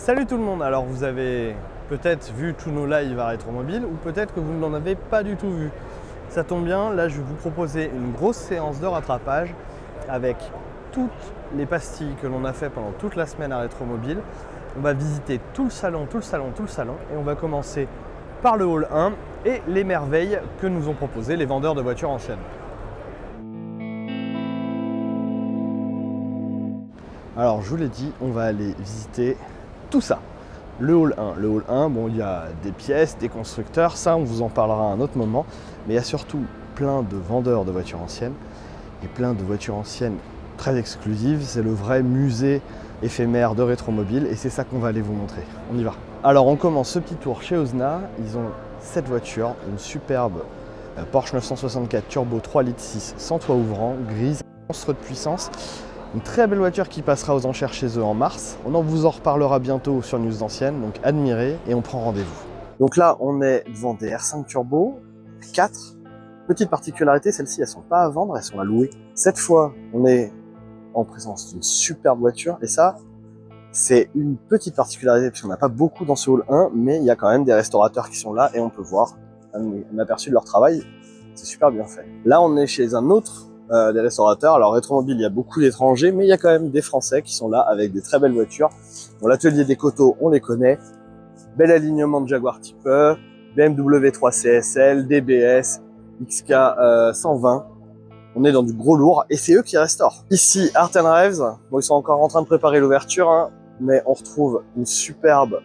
Salut tout le monde. Alors vous avez peut-être vu tous nos lives à Rétromobile ou peut-être que vous n'en avez pas du tout vu. Ça tombe bien, là je vais vous proposer une grosse séance de rattrapage avec toutes les pastilles que l'on a fait pendant toute la semaine à Rétromobile. On va visiter tout le salon et on va commencer par le hall 1 et les merveilles que nous ont proposées les vendeurs de voitures anciennes. Alors je vous l'ai dit, on va aller visiter tout ça. Le hall 1. Le hall 1, bon, il y a des pièces, des constructeurs, ça on vous en parlera à un autre moment, mais il y a surtout plein de vendeurs de voitures anciennes et plein de voitures anciennes très exclusives. C'est le vrai musée éphémère de Rétromobile et c'est ça qu'on va aller vous montrer. On y va. Alors on commence ce petit tour chez Ozna. Ils ont cette voiture, une superbe Porsche 964 Turbo 3 litres 6 sans toit ouvrant, grise, monstre de puissance. Une très belle voiture qui passera aux enchères chez eux en mars. On vous en reparlera bientôt sur News Anciennes, donc admirez et on prend rendez-vous. Donc là, on est devant des R5 Turbo 4. Petite particularité, celles-ci, elles sont pas à vendre, elles sont à louer. Cette fois, on est en présence d'une superbe voiture et ça, c'est une petite particularité parce qu'on n'a pas beaucoup dans ce hall 1, mais il y a quand même des restaurateurs qui sont là et on peut voir un aperçu de leur travail. C'est super bien fait. Là, on est chez un autre des restaurateurs. Alors Rétromobile, il y a beaucoup d'étrangers, mais il y a quand même des Français qui sont là avec des très belles voitures. Bon, l'atelier des Coteaux, on les connaît. Bel alignement de Jaguar Type E, BMW 3 CSL, DBS, XK 120. On est dans du gros lourd et c'est eux qui restaurent. Ici, Art & Rêves. Bon, ils sont encore en train de préparer l'ouverture, hein, mais on retrouve une superbe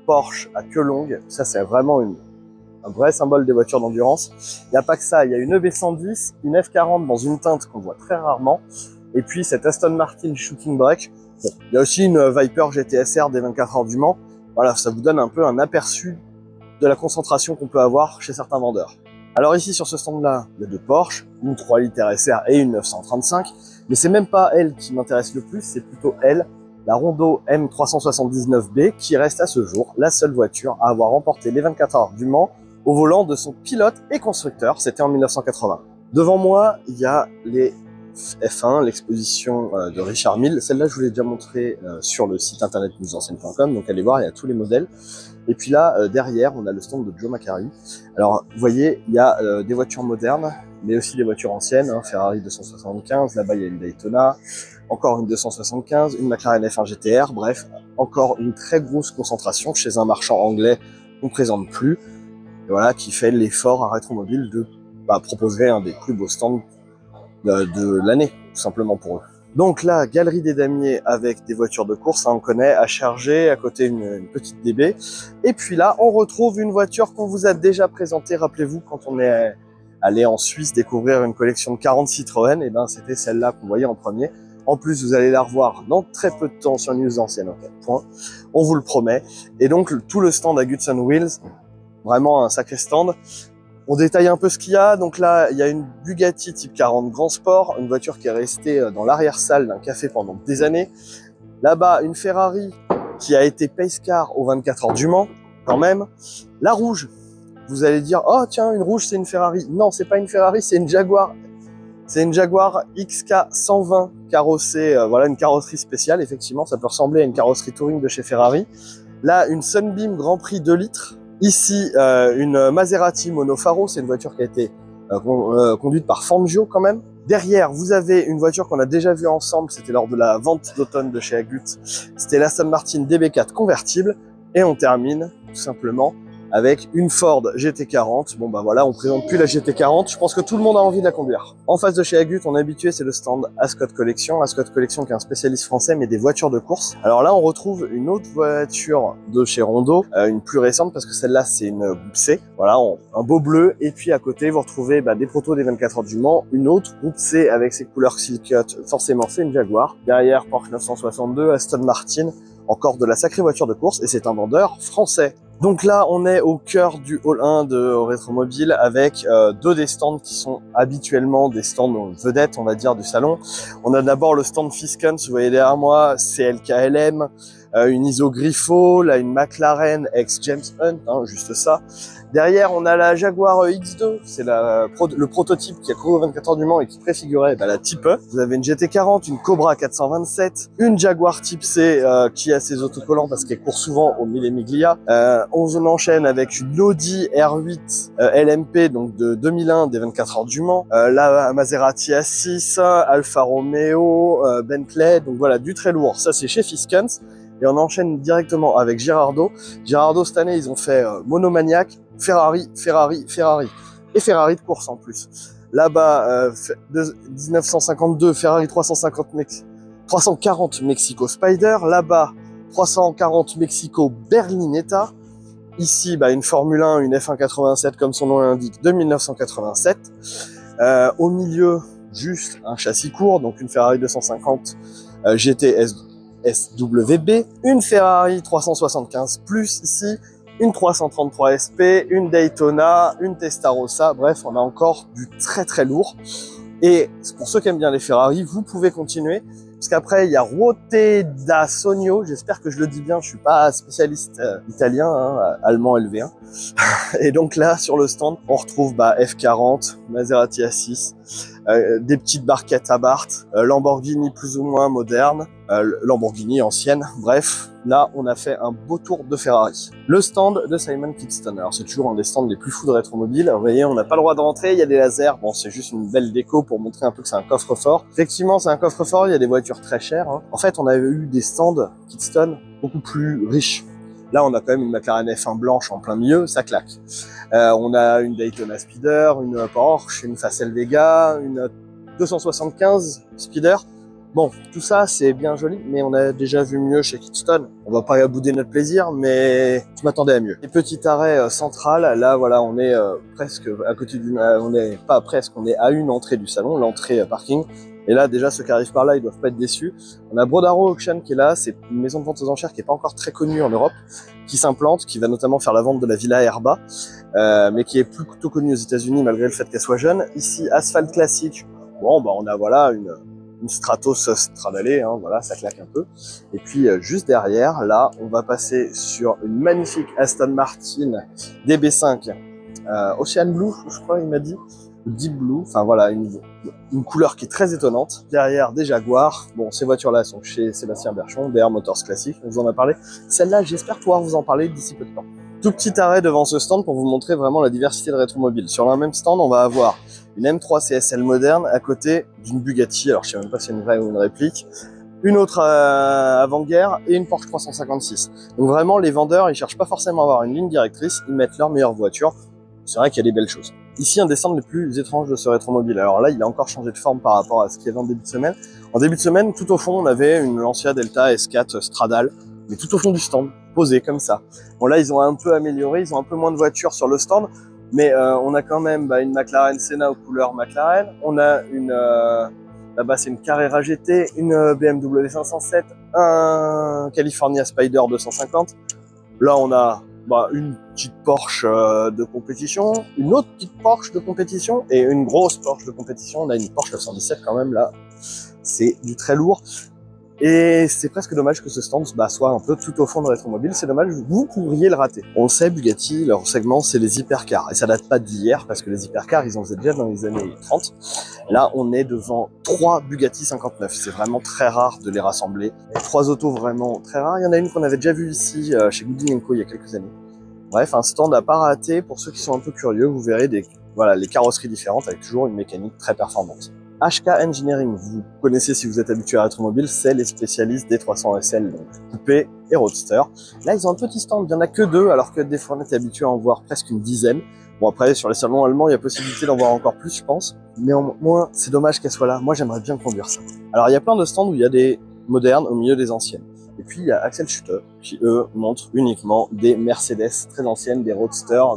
Porsche à queue longue. Ça, c'est vraiment un vrai symbole des voitures d'endurance. Il n'y a pas que ça, il y a une EB110, une F40 dans une teinte qu'on voit très rarement, et puis cette Aston Martin Shooting Brake. Bon, il y a aussi une Viper GTSR des 24 heures du Mans. Voilà, ça vous donne un peu un aperçu de la concentration qu'on peut avoir chez certains vendeurs. Alors ici sur ce stand-là, il y a deux Porsche, une 3 litres RSR et une 935, mais c'est même pas elle qui m'intéresse le plus, c'est plutôt elle, la Rondo M379B, qui reste à ce jour la seule voiture à avoir remporté les 24 heures du Mans au volant de son pilote et constructeur, c'était en 1980. Devant moi, il y a les F1, l'exposition de Richard Mille. Celle-là, je vous l'ai déjà montré sur le site internet newsanciennes.com, donc allez voir, il y a tous les modèles. Et puis là, derrière, on a le stand de Joe Macari. Alors, vous voyez, il y a des voitures modernes, mais aussi des voitures anciennes, hein, Ferrari 275, là-bas il y a une Daytona, encore une 275, une McLaren F1 GTR, bref, encore une très grosse concentration chez un marchand anglais qu'on ne présente plus. Et voilà, qui fait l'effort à Rétromobile de proposer un des plus beaux stands de l'année, tout simplement pour eux. Donc là, galerie des damiers avec des voitures de course, hein, on connaît, à charger, à côté une petite DB. Et puis là, on retrouve une voiture qu'on vous a déjà présentée, rappelez-vous, quand on est allé en Suisse découvrir une collection de 40 Citroën, et ben c'était celle-là qu'on voyait en premier. En plus, vous allez la revoir dans très peu de temps sur News Anciennes, en 4 points, on vous le promet. Et donc, tout le stand à Guts & Wheels, vraiment un sacré stand. On détaille un peu ce qu'il y a. Donc là, il y a une Bugatti Type 40 Grand Sport, une voiture qui est restée dans l'arrière-salle d'un café pendant des années. Là-bas, une Ferrari qui a été pace car aux 24 heures du Mans, quand même. La rouge, vous allez dire, oh tiens, une rouge, c'est une Ferrari. Non, c'est pas une Ferrari, c'est une Jaguar. C'est une Jaguar XK 120 carrossée, voilà, une carrosserie spéciale. Effectivement, ça peut ressembler à une carrosserie touring de chez Ferrari. Là, une Sunbeam Grand Prix 2 litres. Ici, une Maserati Monofaro, c'est une voiture qui a été conduite par Fangio quand même. Derrière, vous avez une voiture qu'on a déjà vue ensemble, c'était lors de la vente d'automne de chez Agut. C'était l'Aston Martin DB4 convertible. Et on termine tout simplement avec une Ford GT40. Bon bah voilà, on présente plus la GT40, je pense que tout le monde a envie de la conduire. En face de chez Agut, on est habitué, c'est le stand Ascot Collection. Ascot Collection qui est un spécialiste français, mais des voitures de course. Alors là, on retrouve une autre voiture de chez Rondo, une plus récente, parce que celle-là, c'est une Groupe C. Voilà, un beau bleu. Et puis à côté, vous retrouvez des protos des 24 heures du Mans, une autre Groupe C avec ses couleurs Silhouette. Forcément, c'est une Jaguar. Derrière, Porsche 962, Aston Martin, encore de la sacrée voiture de course, et c'est un vendeur français. Donc là, on est au cœur du hall 1 de Rétromobile avec deux des stands qui sont habituellement des stands vedettes, on va dire, du salon. On a d'abord le stand Fiskens, vous voyez derrière moi, CLKLM, une ISO Griffo, là une McLaren ex James Hunt, hein, juste ça. Derrière, on a la Jaguar X2, c'est le prototype qui a couru aux 24 heures du Mans et qui préfigurait la Type E. Vous avez une GT40, une Cobra 427, une Jaguar Type C qui a ses autocollants parce qu'elle court souvent au Mille Miglia. On enchaîne avec une Audi R8 LMP, donc de 2001 des 24 heures du Mans. La Maserati A6, Alfa Romeo, Bentley, donc voilà, du très lourd. Ça, c'est chez Fiskens. Et on enchaîne directement avec Girardeau. Girardeau, cette année, ils ont fait Monomaniac, Ferrari, Ferrari, Ferrari. Et Ferrari de course en plus. Là-bas, 1952, Ferrari 340 Mexico Spider. Là-bas, 340 Mexico Berlinetta. Ici, une Formule 1, une F1 87, comme son nom l'indique, de 1987. Au milieu, juste un châssis court, donc une Ferrari 250 GT SWB, une Ferrari 375 Plus ici, une 333 SP, une Daytona, une Testarossa, bref, on a encore du très très lourd. Et pour ceux qui aiment bien les Ferrari, vous pouvez continuer, parce qu'après il y a Ruote da Sonio, j'espère que je le dis bien, je suis pas spécialiste italien, hein, allemand LV1. Et donc là, sur le stand, on retrouve F40, Maserati A6, des petites barquettes à Barthes, Lamborghini plus ou moins moderne, Lamborghini ancienne, bref, là on a fait un beau tour de Ferrari. Le stand de Simon Kingston, alors c'est toujours un des stands les plus fous de rétromobile, vous voyez on n'a pas le droit de rentrer, il y a des lasers, bon c'est juste une belle déco pour montrer un peu que c'est un coffre-fort. Effectivement c'est un coffre-fort, il y a des voitures très chères, hein. En fait on avait eu des stands Kingston beaucoup plus riches. Là, on a quand même une McLaren F1 blanche en plein milieu, ça claque. On a une Daytona Speeder, une Porsche, une Facel Vega, une 275 Speeder. Bon, tout ça, c'est bien joli, mais on a déjà vu mieux chez Kingston. On va pas bouder notre plaisir, mais je m'attendais à mieux. Les petits arrêts central, là, voilà, on est presque à côté d'une... on est pas presque, on est à une entrée du salon, l'entrée parking. Et là, déjà, ceux qui arrivent par là, ils doivent pas être déçus. On a Brodaro Auction qui est là. C'est une maison de vente aux enchères qui est pas encore très connue en Europe, qui s'implante, qui va notamment faire la vente de la Villa Herba, mais qui est plutôt connue aux États-Unis malgré le fait qu'elle soit jeune. Ici, Asphalt Classique. Bon, on a voilà une Stratos Stradale, hein, voilà, ça claque un peu. Et puis juste derrière, là, on va passer sur une magnifique Aston Martin DB5 Ocean Blue, je crois, il m'a dit. Deep Blue, enfin voilà, une couleur qui est très étonnante. Derrière, des Jaguars. Bon, ces voitures-là sont chez Sébastien Berchon, BR Motors Classique, on vous en a parlé. Celle-là, j'espère pouvoir vous en parler d'ici peu de temps. Tout petit arrêt devant ce stand pour vous montrer vraiment la diversité de rétromobiles. Sur le même stand, on va avoir une M3 CSL moderne à côté d'une Bugatti, alors je sais même pas si c'est une vraie ou une réplique, une autre avant-guerre et une Porsche 356. Donc vraiment, les vendeurs, ils cherchent pas forcément à avoir une ligne directrice, ils mettent leur meilleure voiture. C'est vrai qu'il y a des belles choses. Ici, un des stands les plus étranges de ce rétromobile. Alors là, il a encore changé de forme par rapport à ce qu'il y avait en début de semaine. En début de semaine, tout au fond, on avait une Lancia Delta S4 Stradale, mais tout au fond du stand, posée comme ça. Bon là, ils ont un peu amélioré, ils ont un peu moins de voitures sur le stand, mais on a quand même une McLaren Senna aux couleurs McLaren. On a une là-bas, c'est une Carrera GT, une BMW 507, un California Spider 250. Là, on a une petite Porsche de compétition, une autre petite Porsche de compétition et une grosse Porsche de compétition. On a une Porsche 917 quand même là, c'est du très lourd. Et c'est presque dommage que ce stand soit un peu tout au fond de rétromobile. C'est dommage, vous pourriez le rater. On le sait, Bugatti, leur segment, c'est les hypercars. Et ça date pas d'hier, parce que les hypercars, ils en faisaient déjà dans les années 30. Là, on est devant 3 Bugatti 59. C'est vraiment très rare de les rassembler. 3 autos vraiment très rares. Il y en a une qu'on avait déjà vue ici, chez Gooding & Co il y a quelques années. Bref, un stand à pas rater. Pour ceux qui sont un peu curieux, vous verrez les carrosseries différentes avec toujours une mécanique très performante. HK Engineering, vous connaissez si vous êtes habitué à rétromobile, c'est les spécialistes des 300 SL, donc coupé et roadster. Là, ils ont un petit stand, il n'y en a que 2, alors que des fois on était habitué à en voir presque une dizaine. Bon après, sur les salons allemands, il y a possibilité d'en voir encore plus, je pense. Néanmoins, c'est dommage qu'elle soit là. Moi, j'aimerais bien conduire ça. Alors, il y a plein de stands où il y a des modernes au milieu des anciennes. Et puis, il y a Axel Schutte, qui, eux, montrent uniquement des Mercedes très anciennes, des roadsters,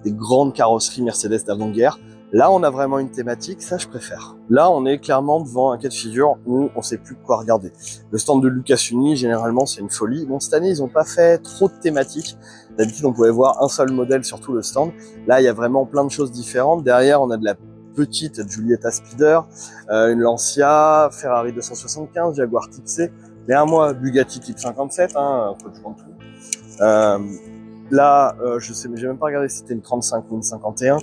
des grandes carrosseries Mercedes d'avant-guerre. Là, on a vraiment une thématique, ça je préfère. Là, on est clairement devant un cas de figure où on sait plus quoi regarder. Le stand de Lucas Uni, généralement, c'est une folie. Bon, cette année, ils n'ont pas fait trop de thématiques. D'habitude, on pouvait voir un seul modèle sur tout le stand. Là, il y a vraiment plein de choses différentes. Derrière, on a de la petite Giulietta Speeder, une Lancia, Ferrari 275, Jaguar Type C. Derrière moi, Bugatti Type 57, hein, faut que je vende tout. Là, je sais, mais j'ai même pas regardé si c'était une 35 ou une 51.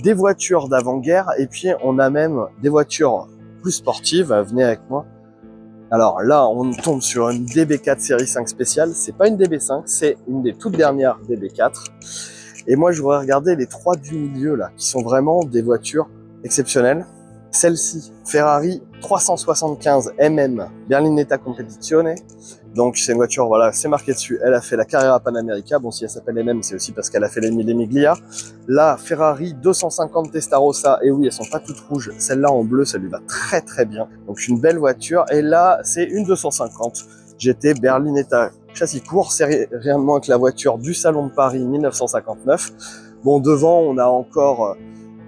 Des voitures d'avant-guerre, et puis on a même des voitures plus sportives. Venez avec moi. Alors là, on tombe sur une DB4 série 5 spéciale. C'est pas une DB5, c'est une des toutes dernières DB4. Et moi, je voudrais regarder les trois du milieu là, qui sont vraiment des voitures exceptionnelles. Celle-ci, Ferrari 375 MM Berlinetta Competizione. Donc c'est une voiture, voilà, c'est marqué dessus. Elle a fait la Carrera Panamérica. Bon, si elle s'appelle MM, c'est aussi parce qu'elle a fait les Miglia. La Ferrari 250 Testarossa. Et oui, elles sont pas toutes rouges. Celle-là en bleu, ça lui va très très bien. Donc une belle voiture. Et là, c'est une 250 GT Berlinetta châssis court. C'est rien de moins que la voiture du Salon de Paris 1959. Bon, devant, on a encore...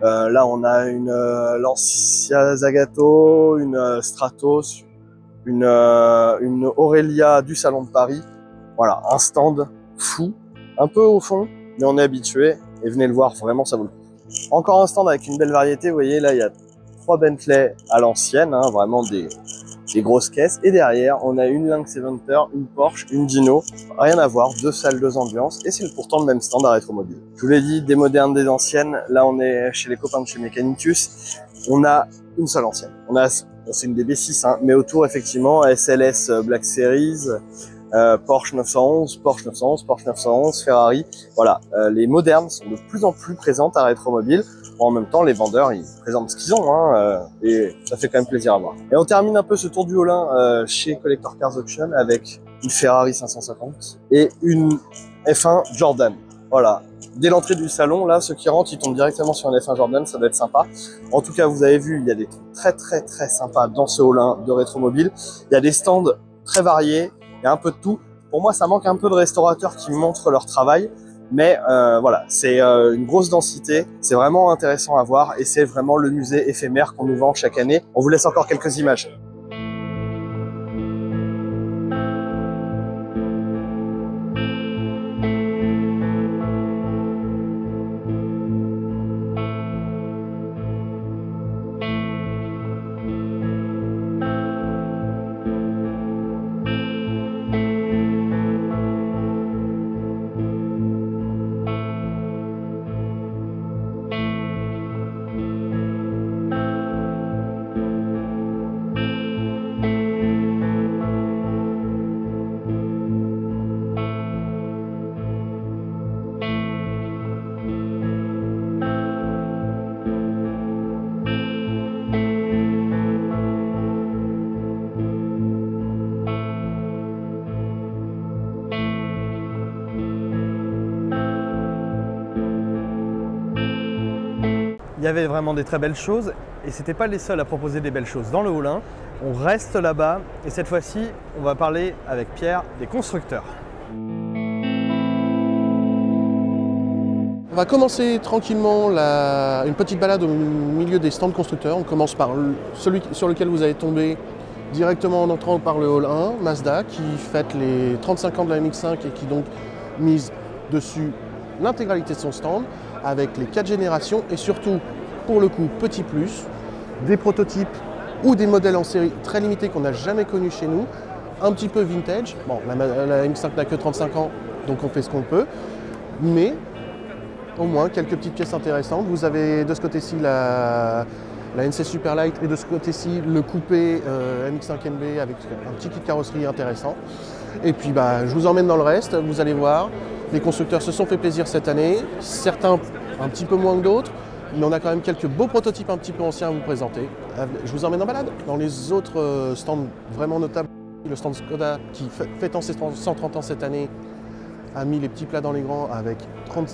là, on a une Lancia Zagato, une Stratos, une Aurelia du Salon de Paris. Voilà, un stand fou, un peu au fond, mais on est habitué. Et venez le voir, vraiment, ça vaut le coup. Encore un stand avec une belle variété. Vous voyez, là, il y a 3 Bentley à l'ancienne, hein, vraiment des grosses caisses. Et derrière, on a une Lynx Eventer, une Porsche, une Dino. Rien à voir, 2 salles, 2 ambiances. Et c'est pourtant le même stand à Rétromobile. Je vous l'ai dit, des modernes, des anciennes. Là, on est chez les copains de chez Mechanicus. On a une seule ancienne. C'est une DB6, hein, mais autour, effectivement, SLS Black Series, Porsche 911, Porsche 911, Porsche 911, Ferrari. Voilà, les modernes sont de plus en plus présentes à Rétromobile. En même temps, les vendeurs, ils présentent ce qu'ils ont, hein, et ça fait quand même plaisir à voir. Et on termine un peu ce tour du Haut-Rhin chez Collector Cars Auction avec une Ferrari 550 et une F1 Jordan. Voilà. Dès l'entrée du salon, là, ceux qui rentrent, ils tombent directement sur une F1 Jordan, ça doit être sympa. En tout cas, vous avez vu, il y a des trucs très très très sympas dans ce Haut-Rhin de Rétromobile. Il y a des stands très variés, il y a un peu de tout. Pour moi, ça manque un peu de restaurateurs qui montrent leur travail. Mais voilà, c'est une grosse densité, c'est vraiment intéressant à voir et c'est vraiment le musée éphémère qu'on nous vend chaque année. On vous laisse encore quelques images. Il y avait vraiment des très belles choses et c'était pas les seuls à proposer des belles choses dans le Haut-Rhin. On reste là-bas et cette fois-ci, on va parler avec Pierre des constructeurs. On va commencer tranquillement une petite balade au milieu des stands constructeurs. On commence par celui sur lequel vous allez tomber directement en entrant par le hall 1, Mazda, qui fête les 35 ans de la MX-5 et qui donc mise dessus l'intégralité de son stand, avec les 4 générations et surtout, pour le coup, petit plus, des prototypes ou des modèles en série très limités qu'on n'a jamais connus chez nous, un petit peu vintage. Bon, la MX-5 n'a que 35 ans, donc on fait ce qu'on peut, mais au moins quelques petites pièces intéressantes. Vous avez de ce côté-ci la NC Superlight et de ce côté-ci le coupé MX-5 NB avec un petit kit carrosserie intéressant. Et puis je vous emmène dans le reste, vous allez voir, les constructeurs se sont fait plaisir cette année, certains un petit peu moins que d'autres, mais on a quand même quelques beaux prototypes un petit peu anciens à vous présenter. Je vous emmène en balade. Dans les autres stands vraiment notables, le stand Skoda qui fêtant ses 130 ans cette année a mis les petits plats dans les grands avec une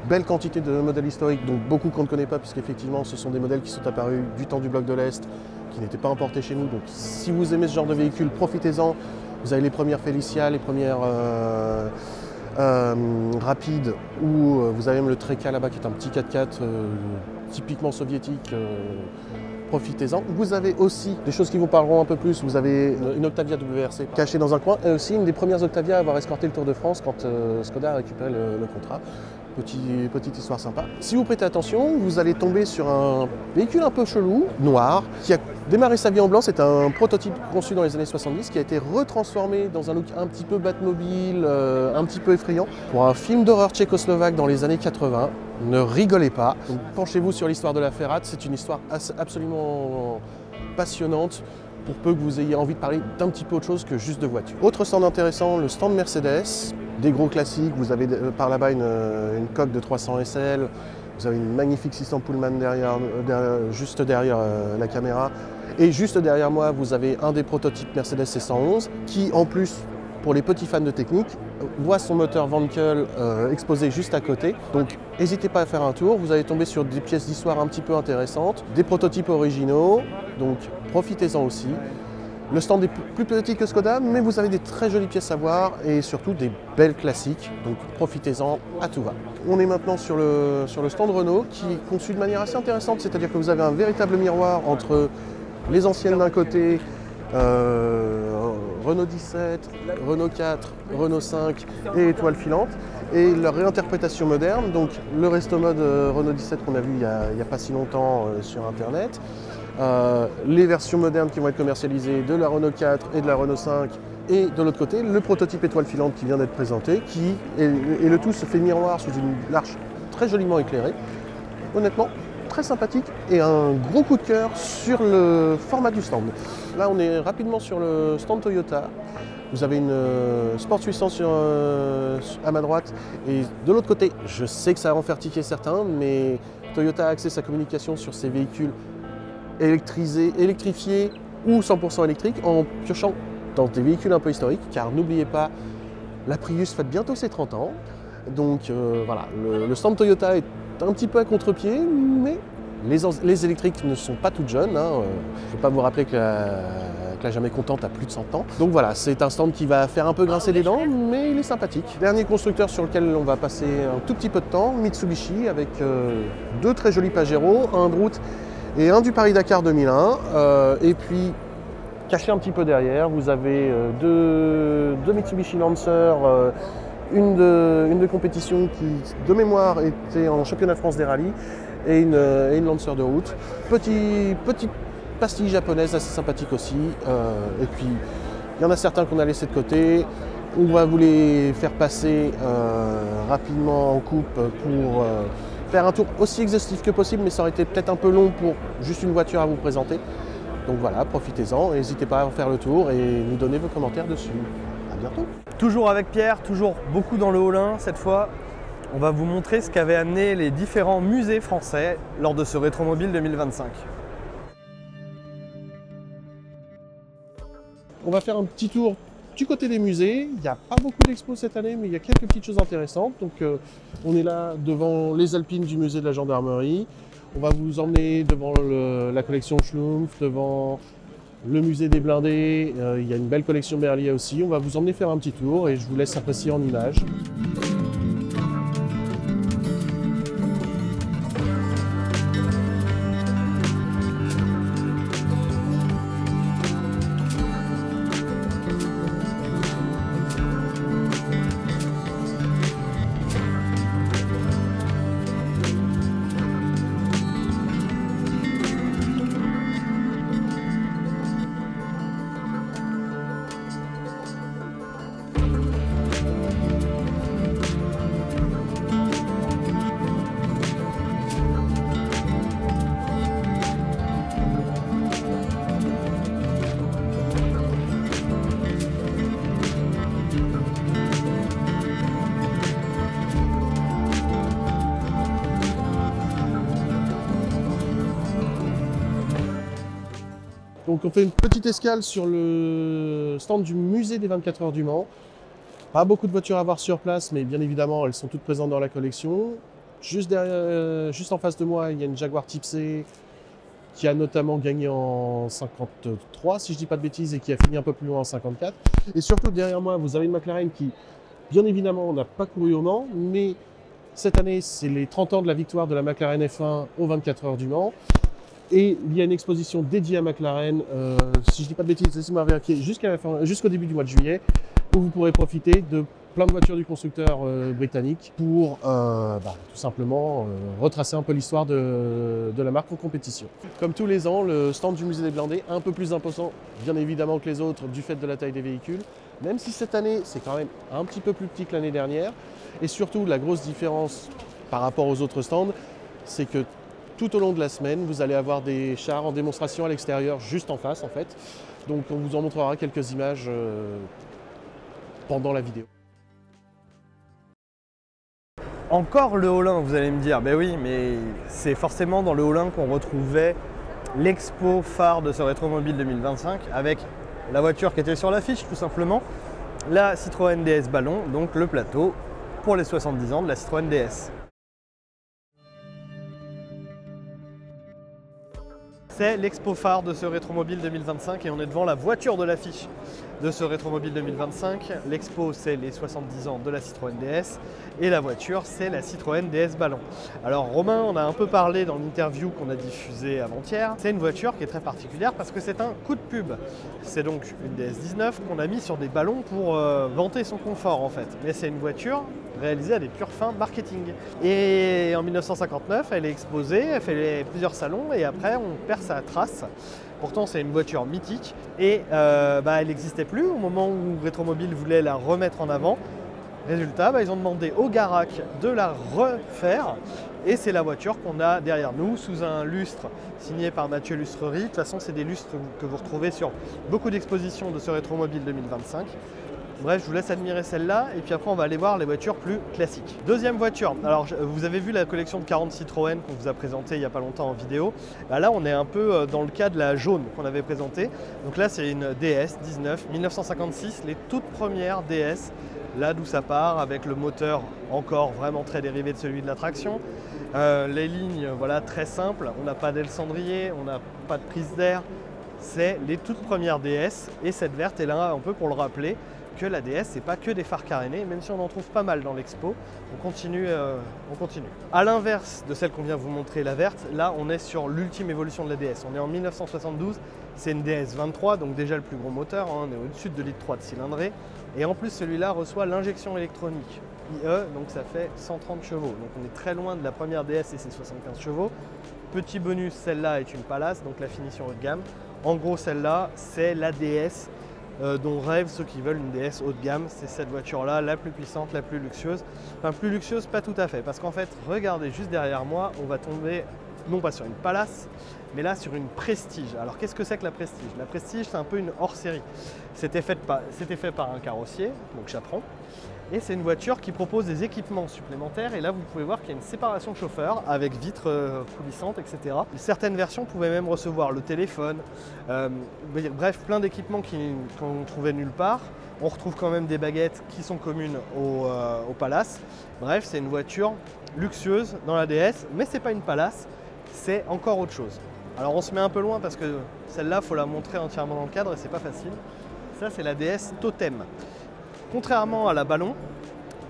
belle quantité de modèles historiques, donc beaucoup qu'on ne connaît pas puisqu'effectivement ce sont des modèles qui sont apparus du temps du bloc de l'Est, qui n'étaient pas importés chez nous. Donc si vous aimez ce genre de véhicule, profitez-en. Vous avez les premières Felicia, les premières rapides, ou vous avez même le Treka là-bas qui est un petit 4x4 typiquement soviétique. Profitez-en. Vous avez aussi des choses qui vous parleront un peu plus. Vous avez une Octavia WRC cachée dans un coin et aussi une des premières Octavia à avoir escorté le Tour de France quand Skoda a récupéré le contrat. Petite histoire sympa. Si vous prêtez attention, vous allez tomber sur un véhicule un peu chelou, noir, qui a démarré sa vie en blanc. C'est un prototype conçu dans les années 70 qui a été retransformé dans un look un petit peu Batmobile, un petit peu effrayant, pour un film d'horreur tchécoslovaque dans les années 80. Ne rigolez pas. Donc, penchez-vous sur l'histoire de la Ferrate, c'est une histoire absolument passionnante, pour peu que vous ayez envie de parler d'un petit peu autre chose que juste de voiture. Autre stand intéressant, le stand Mercedes, des gros classiques. Vous avez par là-bas une coque de 300 SL, vous avez une magnifique système Pullman juste derrière la caméra. Et juste derrière moi, vous avez un des prototypes Mercedes C111 qui, en plus, pour les petits fans de technique, voit son moteur Wankel exposé juste à côté. Donc n'hésitez pas à faire un tour, vous allez tomber sur des pièces d'histoire un petit peu intéressantes, des prototypes originaux, donc profitez-en aussi. Le stand est plus petit que Skoda, mais vous avez des très jolies pièces à voir et surtout des belles classiques, donc profitez-en à tout va. On est maintenant sur le stand Renault qui est conçu de manière assez intéressante, c'est-à-dire que vous avez un véritable miroir entre les anciennes d'un côté, Renault 17, Renault 4, Renault 5 et étoile filante, et leur réinterprétation moderne, donc le resto mode Renault 17 qu'on a vu il n'y a pas si longtemps sur internet, les versions modernes qui vont être commercialisées de la Renault 4 et de la Renault 5, et de l'autre côté le prototype étoile filante qui vient d'être présenté, et le tout se fait miroir sous une arche très joliment éclairée. Honnêtement, très sympathique et un gros coup de cœur sur le format du stand. Là, on est rapidement sur le stand Toyota. Vous avez une Sport 800 à ma droite et de l'autre côté, je sais que ça va en faire tiquer certains, mais Toyota a axé sa communication sur ses véhicules électrifiés ou 100% électriques en piochant dans des véhicules un peu historiques, car n'oubliez pas, la Prius fête bientôt ses 30 ans. Donc voilà, le stand Toyota est un petit peu à contre-pied, mais les électriques ne sont pas toutes jeunes. Hein. Je ne vais pas vous rappeler que la Jamais Contente a plus de 100 ans. Donc voilà, c'est un stand qui va faire un peu grincer les dents, mais il est sympathique. Dernier constructeur sur lequel on va passer un tout petit peu de temps, Mitsubishi, avec deux très jolis Pajero, un de route et un du Paris-Dakar 2001. Et puis, caché un petit peu derrière, vous avez deux Mitsubishi Lancer, une de compétition qui, de mémoire, était en championnat de France des rallyes, et une Lancer de route. Petite pastille japonaise assez sympathique aussi. Et puis, il y en a certains qu'on a laissés de côté. On va vous les faire passer rapidement en coupe pour faire un tour aussi exhaustif que possible, mais ça aurait été peut-être un peu long pour juste une voiture à vous présenter. Donc voilà, profitez-en, n'hésitez pas à en faire le tour et nous donner vos commentaires dessus. À bientôt. Toujours avec Pierre, toujours beaucoup dans le hall 1 cette fois. On va vous montrer ce qu'avaient amené les différents musées français lors de ce Rétromobile 2025. On va faire un petit tour du côté des musées. Il n'y a pas beaucoup d'expos cette année, mais il y a quelques petites choses intéressantes. Donc on est là devant les Alpines du musée de la Gendarmerie. On va vous emmener devant la collection Schlumpf, devant le musée des blindés. Il y a une belle collection Berlier aussi. On va vous emmener faire un petit tour et je vous laisse apprécier en images. Donc on fait une petite escale sur le stand du musée des 24 heures du Mans. Pas beaucoup de voitures à voir sur place, mais bien évidemment elles sont toutes présentes dans la collection. Juste en face de moi, il y a une Jaguar Type C qui a notamment gagné en 53, si je ne dis pas de bêtises, et qui a fini un peu plus loin en 54. Et surtout derrière moi, vous avez une McLaren qui, bien évidemment, n'a pas couru au Mans, mais cette année, c'est les 30 ans de la victoire de la McLaren F1 aux 24 heures du Mans. Et il y a une exposition dédiée à McLaren, si je ne dis pas de bêtises, laissez-moi vérifier, jusqu'au début du mois de juillet, où vous pourrez profiter de plein de voitures du constructeur britannique pour tout simplement retracer un peu l'histoire de la marque en compétition. Comme tous les ans, le stand du musée des blindés, un peu plus imposant bien évidemment que les autres du fait de la taille des véhicules, même si cette année c'est quand même un petit peu plus petit que l'année dernière. Et surtout la grosse différence par rapport aux autres stands, c'est que tout au long de la semaine, vous allez avoir des chars en démonstration à l'extérieur, juste en face en fait. Donc on vous en montrera quelques images pendant la vidéo. Encore le Hall 1, vous allez me dire, ben oui, mais c'est forcément dans le Hall 1 qu'on retrouvait l'expo phare de ce Rétromobile 2025 avec la voiture qui était sur l'affiche tout simplement, la Citroën DS Ballon, donc le plateau pour les 70 ans de la Citroën DS. C'est l'expo phare de ce Rétromobile 2025 et on est devant la voiture de l'affiche de ce Rétromobile 2025. L'expo, c'est les 70 ans de la Citroën DS et la voiture, c'est la Citroën DS Ballon. Alors Romain, on a un peu parlé dans l'interview qu'on a diffusée avant-hier. C'est une voiture qui est très particulière parce que c'est un coup de pub. C'est donc une DS19 qu'on a mis sur des ballons pour vanter son confort en fait. Mais c'est une voiture réalisée à des pures fins marketing. Et en 1959, elle est exposée, elle fait plusieurs salons et après on perd sa trace. Pourtant c'est une voiture mythique et elle n'existait plus au moment où Rétromobile voulait la remettre en avant. Résultat, ils ont demandé au Garac de la refaire et c'est la voiture qu'on a derrière nous sous un lustre signé par Mathieu Lustrerie. De toute façon, c'est des lustres que vous retrouvez sur beaucoup d'expositions de ce Rétromobile 2025. Bref, je vous laisse admirer celle-là et puis après on va aller voir les voitures plus classiques. Deuxième voiture, alors vous avez vu la collection de 40 Citroën qu'on vous a présentée il n'y a pas longtemps en vidéo. Là on est un peu dans le cas de la jaune qu'on avait présentée. Donc là c'est une DS 19 1956, les toutes premières DS, là d'où ça part avec le moteur encore vraiment très dérivé de celui de la traction. Les lignes voilà très simples, on n'a pas d'aile cendrier, on n'a pas de prise d'air. C'est les toutes premières DS et cette verte est là un peu pour le rappeler que la DS c'est pas que des phares carénés, même si on en trouve pas mal dans l'expo, on continue. A l'inverse de celle qu'on vient vous montrer, la verte, là on est sur l'ultime évolution de la DS. On est en 1972, c'est une DS 23, donc déjà le plus gros moteur, on est au-dessus de 2,3 litres de cylindrée, et en plus celui-là reçoit l'injection électronique IE, donc ça fait 130 chevaux, donc on est très loin de la première DS et ses 75 chevaux. Petit bonus, celle-là est une Palace, donc la finition haut de gamme. En gros celle-là, c'est la DS dont rêvent ceux qui veulent une DS haut de gamme. C'est cette voiture-là, la plus puissante, la plus luxueuse. Enfin, plus luxueuse, pas tout à fait, parce qu'en fait, regardez juste derrière moi, on va tomber non pas sur une Palace, mais là sur une Prestige. Alors qu'est-ce que c'est que la Prestige? La Prestige, c'est un peu une hors-série. C'était fait par un carrossier, donc Chaperon. Et c'est une voiture qui propose des équipements supplémentaires. Et là, vous pouvez voir qu'il y a une séparation chauffeur avec vitres coulissantes, etc. Certaines versions pouvaient même recevoir le téléphone. Bref, plein d'équipements qu'on ne trouvait nulle part. On retrouve quand même des baguettes qui sont communes au Palace. Bref, c'est une voiture luxueuse dans la DS, mais c'est pas une Palace, c'est encore autre chose. Alors on se met un peu loin parce que celle-là, il faut la montrer entièrement dans le cadre et c'est pas facile. Ça, c'est la DS Totem. Contrairement à la Ballon,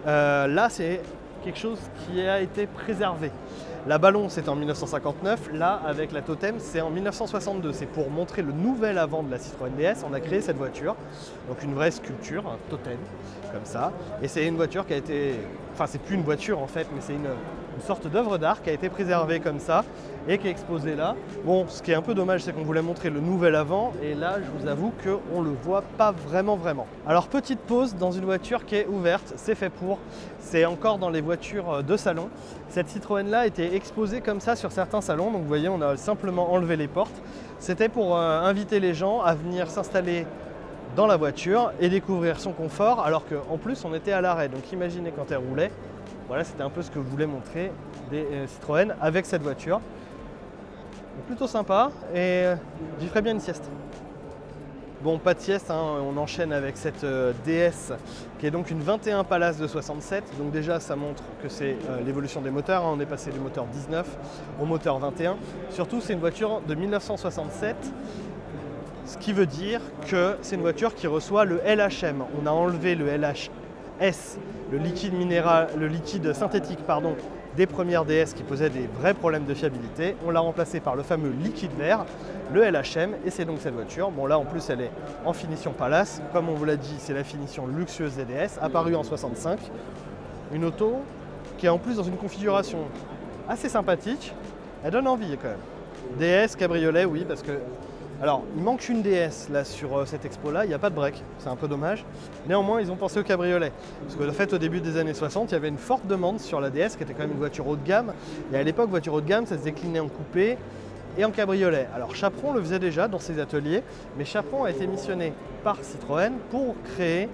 là c'est quelque chose qui a été préservé. La Ballon c'est en 1959, là avec la Totem c'est en 1962. C'est pour montrer le nouvel avant de la Citroën DS, on a créé cette voiture. Donc une vraie sculpture, un totem, comme ça. Et c'est une voiture qui a été... Enfin c'est plus une voiture en fait, mais c'est une sorte d'œuvre d'art qui a été préservée comme ça et qui est exposée là. Bon, ce qui est un peu dommage, c'est qu'on voulait montrer le nouvel avant et là, je vous avoue qu'on ne le voit pas vraiment. Alors, petite pause dans une voiture qui est ouverte, c'est fait pour. C'est encore dans les voitures de salon. Cette Citroën-là a été exposée comme ça sur certains salons. Donc, vous voyez, on a simplement enlevé les portes. C'était pour inviter les gens à venir s'installer dans la voiture et découvrir son confort, alors qu'en plus, on était à l'arrêt. Donc, imaginez quand elle roulait. Voilà, c'était un peu ce que voulait montrer des Citroën avec cette voiture. Donc, plutôt sympa et j'y ferais bien une sieste. Bon, pas de sieste, hein, on enchaîne avec cette DS qui est donc une 21 Palace de 67. Donc déjà, ça montre que c'est l'évolution des moteurs. Hein. On est passé du moteur 19 au moteur 21. Surtout, c'est une voiture de 1967. Ce qui veut dire que c'est une voiture qui reçoit le LHM. On a enlevé le LHR S, le liquide minéral, le liquide synthétique pardon, des premières DS qui posaient des vrais problèmes de fiabilité. On l'a remplacé par le fameux liquide vert, le LHM, et c'est donc cette voiture. Bon là en plus elle est en finition Palace, comme on vous l'a dit c'est la finition luxueuse des DS, apparue en 65. Une auto qui est en plus dans une configuration assez sympathique, elle donne envie quand même. DS, cabriolet, oui, parce que... Alors, il manque une DS là sur cette expo-là, il n'y a pas de break, c'est un peu dommage. Néanmoins, ils ont pensé au cabriolet. Parce que, en fait, au début des années 60, il y avait une forte demande sur la DS, qui était quand même une voiture haut de gamme. Et à l'époque, voiture haut de gamme, ça se déclinait en coupé et en cabriolet. Alors, Chaperon le faisait déjà dans ses ateliers, mais Chaperon a été missionné par Citroën pour créer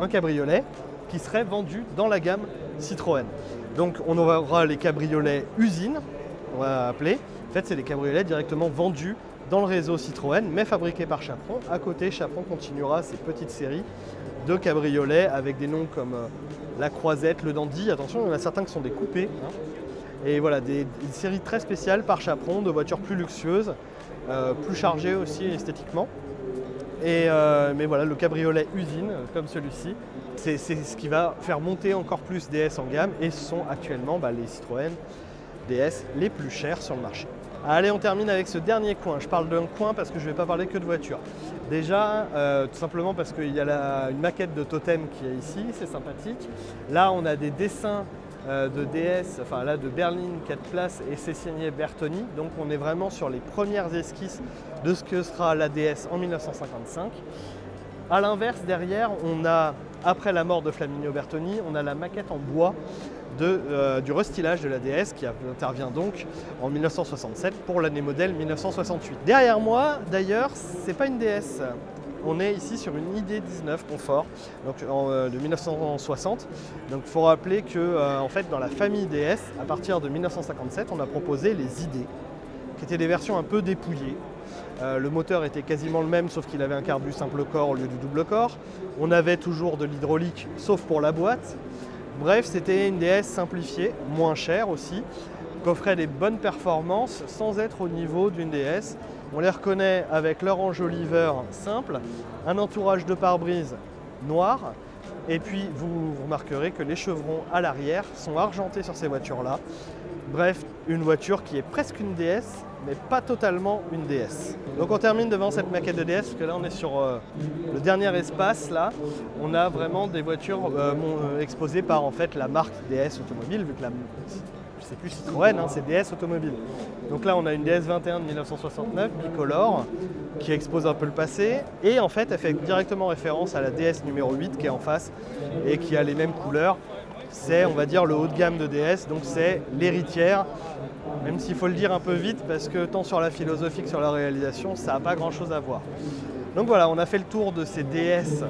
un cabriolet qui serait vendu dans la gamme Citroën. Donc, on aura les cabriolets usines, on va appeler. En fait, c'est des cabriolets directement vendus dans le réseau Citroën, mais fabriqués par Chaperon. À côté, Chaperon continuera ses petites séries de cabriolets avec des noms comme la Croisette, le Dandy. Attention, il y en a certains qui sont des coupés. Hein. Et voilà, des séries très spéciales par Chaperon, de voitures plus luxueuses, plus chargées aussi esthétiquement. Mais voilà, le cabriolet usine, comme celui-ci, c'est ce qui va faire monter encore plus DS en gamme, et ce sont actuellement les Citroën DS les plus chers sur le marché. Allez, on termine avec ce dernier coin. Je parle d'un coin parce que je ne vais pas parler que de voitures. Déjà, tout simplement parce qu'il y a une maquette de Totem qui est ici, c'est sympathique. Là, on a des dessins de DS, enfin là de berline 4 places, et c'est signé Bertoni. Donc on est vraiment sur les premières esquisses de ce que sera la DS en 1955. A l'inverse, derrière, on a, après la mort de Flaminio Bertoni, on a la maquette en bois du restylage de la DS qui intervient donc en 1967 pour l'année modèle 1968. Derrière moi, d'ailleurs, c'est pas une DS. On est ici sur une ID19 Confort donc, de 1960. Donc il faut rappeler que en fait, dans la famille DS, à partir de 1957, on a proposé les ID, qui étaient des versions un peu dépouillées. Le moteur était quasiment le même, sauf qu'il avait un carbu simple corps au lieu du double corps. On avait toujours de l'hydraulique, sauf pour la boîte. Bref, c'était une DS simplifiée, moins chère aussi, qui offrait des bonnes performances sans être au niveau d'une DS. On les reconnaît avec leur enjoliveur simple, un entourage de pare-brise noir, et puis vous remarquerez que les chevrons à l'arrière sont argentés sur ces voitures-là. Bref, une voiture qui est presque une DS, mais pas totalement une DS. Donc on termine devant cette maquette de DS, parce que là on est sur le dernier espace. Là, on a vraiment des voitures exposées par en fait la marque DS Automobile, vu que c'est plus Citroën, hein, c'est DS Automobile. Donc là on a une DS21 de 1969, bicolore, qui expose un peu le passé, et en fait elle fait directement référence à la DS numéro 8 qui est en face, et qui a les mêmes couleurs. C'est, on va dire, le haut de gamme de DS, donc c'est l'héritière, même s'il faut le dire un peu vite, parce que tant sur la philosophie que sur la réalisation, ça n'a pas grand-chose à voir. Donc voilà, on a fait le tour de ces DS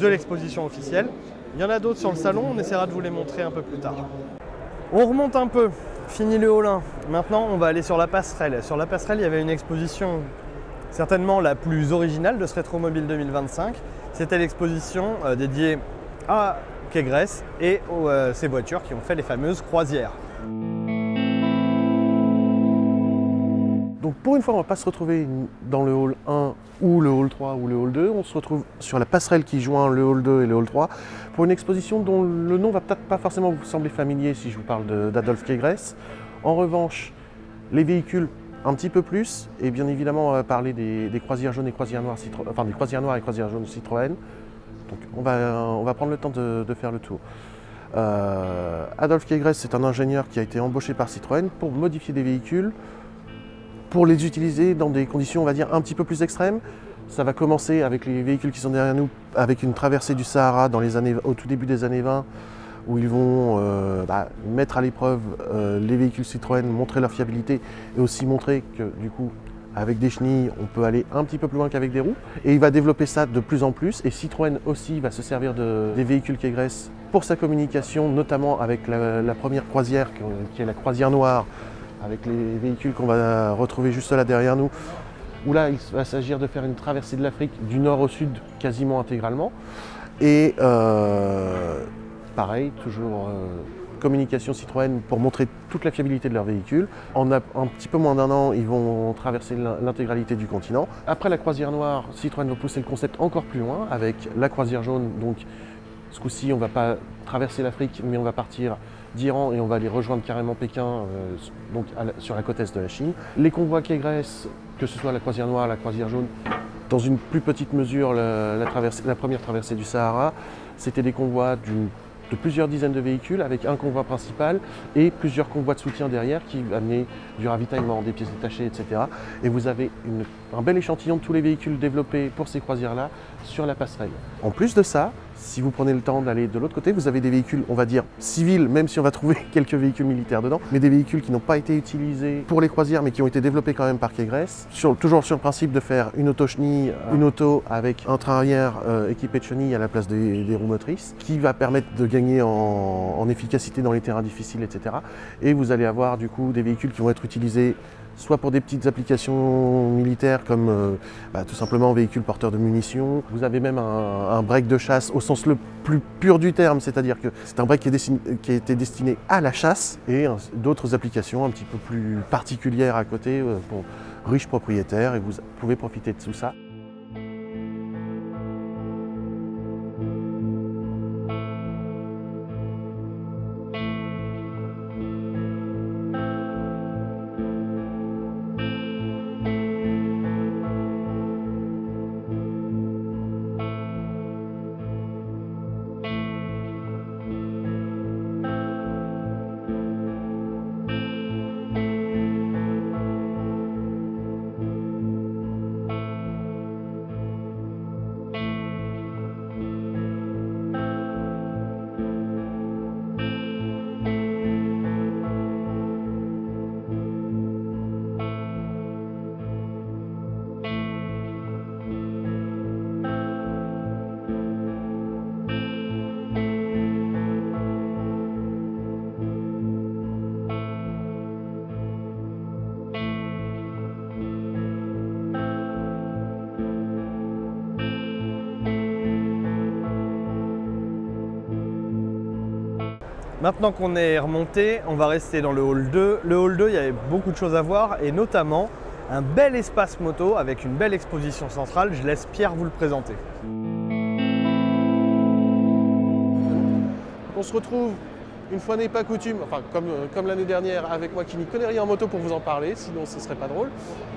de l'exposition officielle. Il y en a d'autres sur le salon, on essaiera de vous les montrer un peu plus tard. On remonte un peu, fini le hall 1. Maintenant, on va aller sur la passerelle. Sur la passerelle, il y avait une exposition certainement la plus originale de ce Rétromobile 2025. C'était l'exposition dédiée à Kégresse et ces voitures qui ont fait les fameuses croisières. Donc pour une fois, on ne va pas se retrouver dans le hall 1 ou le hall 3 ou le hall 2. On se retrouve sur la passerelle qui joint le hall 2 et le hall 3 pour une exposition dont le nom va peut-être pas forcément vous sembler familier si je vous parle d'Adolphe Kégresse. En revanche, les véhicules un petit peu plus, et bien évidemment on va parler des croisières jaunes et croisières noires Citroën, enfin des croisières noires et croisières jaunes Citroën. Donc on va prendre le temps de faire le tour. Adolphe Kégresse, c'est un ingénieur qui a été embauché par Citroën pour modifier des véhicules, pour les utiliser dans des conditions, on va dire, un petit peu plus extrêmes. Ça va commencer avec les véhicules qui sont derrière nous, avec une traversée du Sahara au tout début des années 20, où ils vont mettre à l'épreuve les véhicules Citroën, montrer leur fiabilité et aussi montrer que du coup, avec des chenilles, on peut aller un petit peu plus loin qu'avec des roues. Et il va développer ça de plus en plus. Et Citroën aussi va se servir des véhicules Kégresse pour sa communication, notamment avec la première croisière, qui est la croisière noire, avec les véhicules qu'on va retrouver juste là derrière nous, où là, il va s'agir de faire une traversée de l'Afrique du nord au sud quasiment intégralement. Et pareil, toujours communication Citroën pour montrer toute la fiabilité de leur véhicule. En un petit peu moins d'un an, ils vont traverser l'intégralité du continent. Après la croisière noire, Citroën va pousser le concept encore plus loin avec la croisière jaune, donc Ce coup-ci, on ne va pas traverser l'Afrique, mais on va partir d'Iran et on va aller rejoindre carrément Pékin, donc sur la côte est de la Chine. Les convois qui agressent, que ce soit la croisière noire, la croisière jaune, dans une plus petite mesure la première traversée du Sahara, c'était des convois de plusieurs dizaines de véhicules avec un convoi principal et plusieurs convois de soutien derrière qui amenaient du ravitaillement, des pièces détachées, etc. Et vous avez un bel échantillon de tous les véhicules développés pour ces croisières-là sur la passerelle. En plus de ça, si vous prenez le temps d'aller de l'autre côté, vous avez des véhicules, on va dire, civils, même si on va trouver quelques véhicules militaires dedans, mais des véhicules qui n'ont pas été utilisés pour les croisières, mais qui ont été développés quand même par Kegress, toujours sur le principe de faire une auto-chenille, une auto avec un train arrière équipé de chenilles à la place des roues motrices, qui va permettre de gagner en efficacité dans les terrains difficiles, etc. Et vous allez avoir du coup des véhicules qui vont être utilisés soit pour des petites applications militaires comme tout simplement un véhicule porteur de munitions. Vous avez même un break de chasse au sens le plus pur du terme, c'est-à-dire que c'est un break qui a été destiné à la chasse et d'autres applications un petit peu plus particulières à côté pour riches propriétaires et vous pouvez profiter de tout ça. Maintenant qu'on est remonté, on va rester dans le hall 2. Le hall 2, il y avait beaucoup de choses à voir et notamment un bel espace moto avec une belle exposition centrale. Je laisse Pierre vous le présenter. On se retrouve, une fois n'est pas coutume, enfin comme l'année dernière, avec moi qui n'y connais rien en moto pour vous en parler, sinon ce ne serait pas drôle.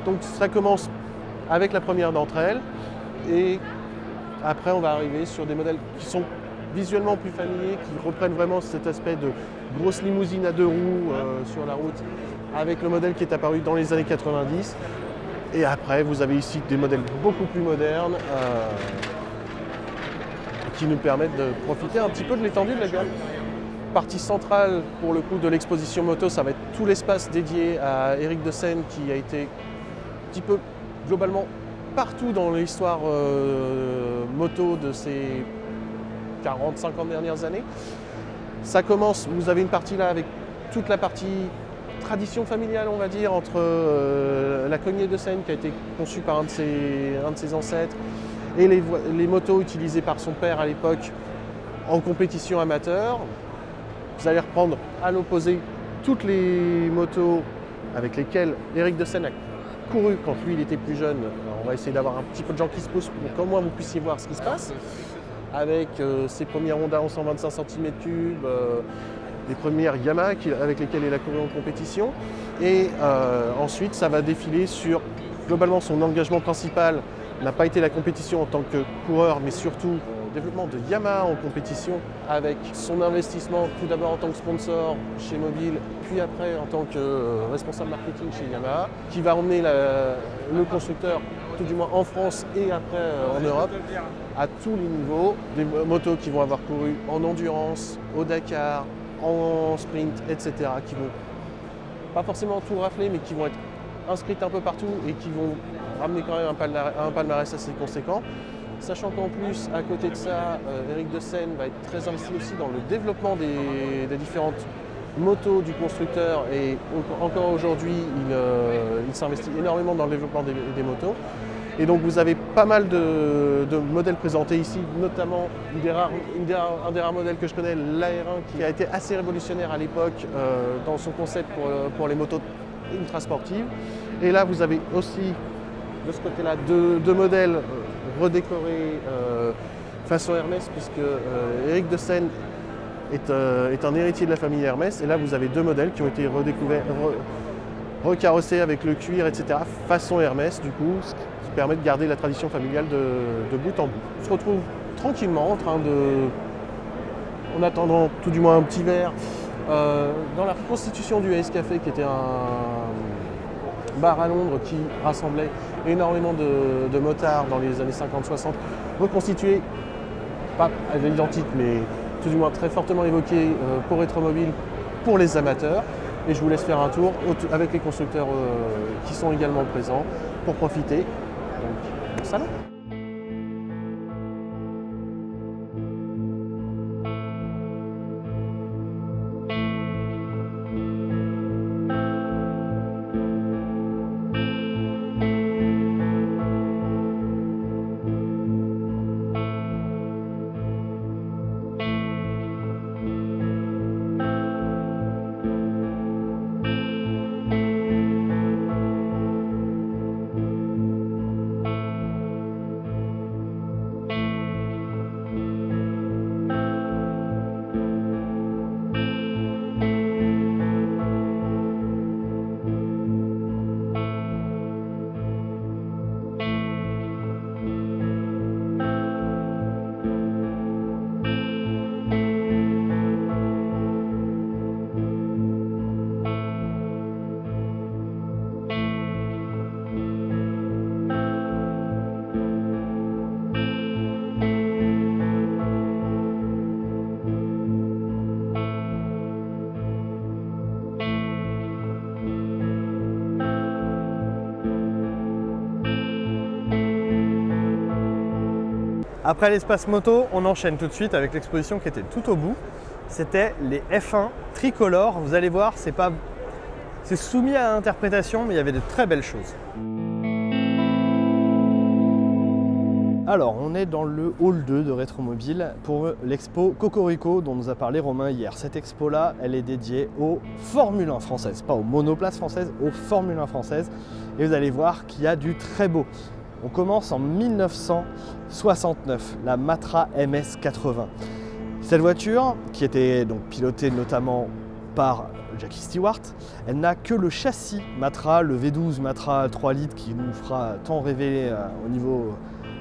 Donc ça commence avec la première d'entre elles et après on va arriver sur des modèles qui sont visuellement plus familiers, qui reprennent vraiment cet aspect de grosse limousine à 2 roues sur la route, avec le modèle qui est apparu dans les années 90. Et après, vous avez ici des modèles beaucoup plus modernes qui nous permettent de profiter un petit peu de l'étendue de la gamme. Partie centrale, pour le coup, de l'exposition moto, ça va être tout l'espace dédié à Éric de Seine, qui a été un petit peu, globalement, partout dans l'histoire moto de ces 40-50 dernières années. Ça commence, vous avez une partie là avec toute la partie tradition familiale, on va dire, entre la cognée de Seine qui a été conçue par un de ses ancêtres et les motos utilisées par son père à l'époque en compétition amateur. Vous allez reprendre à l'opposé toutes les motos avec lesquelles Éric de Seine a couru quand lui il était plus jeune. Alors, on va essayer d'avoir un petit peu de gens qui se poussent pour qu'au moins vous puissiez voir ce qui se passe. Avec ses premières Honda en 125 cm3, les premières Yamaha avec lesquelles il a couru en compétition. Et ensuite, ça va défiler sur, globalement, son engagement principal n'a pas été la compétition en tant que coureur, mais surtout le développement de Yamaha en compétition, avec son investissement tout d'abord en tant que sponsor chez Mobile, puis après en tant que responsable marketing chez Yamaha, qui va emmener le constructeur, tout du moins en France et après en Europe, à tous les niveaux, des motos qui vont avoir couru en endurance, au Dakar, en sprint, etc., qui vont pas forcément tout rafler, mais qui vont être inscrites un peu partout et qui vont ramener quand même un palmarès assez conséquent. Sachant qu'en plus, à côté de ça, Éric de Seine va être très investi aussi dans le développement des différentes motos du constructeur et encore aujourd'hui, il s'investit énormément dans le développement des motos. Et donc vous avez pas mal de modèles présentés ici, notamment un des rares modèles que je connais, l'AR1, qui a été assez révolutionnaire à l'époque dans son concept pour les motos ultra sportives. Et là vous avez aussi de ce côté-là deux modèles redécorés façon Hermès, puisque Éric de Seine est un héritier de la famille Hermès. Et là, vous avez deux modèles qui ont été redécouverts, recarrossés avec le cuir, etc. Façon Hermès, du coup, ce qui permet de garder la tradition familiale de bout en bout. On se retrouve tranquillement en train en attendant tout du moins un petit verre, dans la constitution du Ace Café, qui était un bar à Londres qui rassemblait énormément de motards dans les années 50-60, reconstitué, pas à l'identique, mais tout du moins très fortement évoqué pour Rétromobile, pour les amateurs. Et je vous laisse faire un tour avec les constructeurs qui sont également présents pour profiter. Donc, bon salon. Après l'espace moto, on enchaîne tout de suite avec l'exposition qui était tout au bout. C'était les F1 tricolores. Vous allez voir, c'est soumis à interprétation, mais il y avait de très belles choses. Alors, on est dans le hall 2 de Rétromobile pour l'expo Cocorico dont nous a parlé Romain hier. Cette expo-là, elle est dédiée aux Formule 1 françaises, pas aux monoplaces françaises, aux Formule 1 françaises. Et vous allez voir qu'il y a du très beau. On commence en 1969, la Matra MS80. Cette voiture, qui était donc pilotée notamment par Jackie Stewart, elle n'a que le châssis Matra, le V12 Matra 3 litres qui nous fera tant rêver au niveau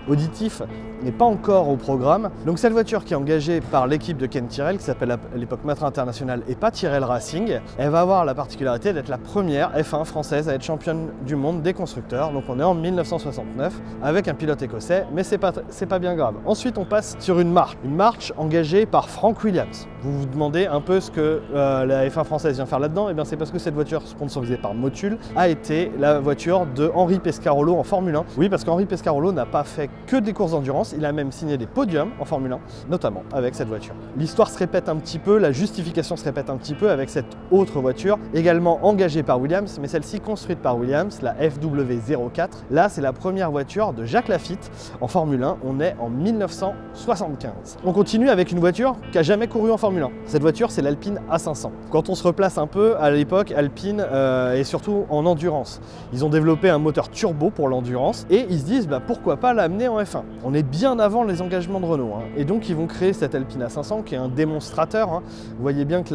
auditif, n'est pas encore au programme. Donc cette voiture qui est engagée par l'équipe de Ken Tyrrell, qui s'appelle à l'époque Matra International et pas Tyrrell Racing, elle va avoir la particularité d'être la première F1 française à être championne du monde des constructeurs. Donc on est en 1969 avec un pilote écossais, mais c'est pas bien grave. Ensuite on passe sur une marche engagée par Frank Williams. Vous vous demandez un peu ce que la F1 française vient faire là-dedans. Et bien c'est parce que cette voiture sponsorisée par Motul a été la voiture de Henri Pescarolo en Formule 1. Oui, parce qu'Henri Pescarolo n'a pas fait que des courses d'endurance, il a même signé des podiums en Formule 1, notamment avec cette voiture. L'histoire se répète un petit peu, la justification se répète un petit peu avec cette autre voiture, également engagée par Williams, mais celle-ci construite par Williams, la FW04. Là, c'est la première voiture de Jacques Lafitte en Formule 1, on est en 1975. On continue avec une voiture qui n'a jamais couru en Formule 1. Cette voiture, c'est l'Alpine A500. Quand on se replace un peu, à l'époque, Alpine est surtout en endurance. Ils ont développé un moteur turbo pour l'endurance et ils se disent pourquoi pas l'amener en F1. On est bien avant les engagements de Renault. Et donc ils vont créer cette Alpine A500 qui est un démonstrateur. Vous voyez bien que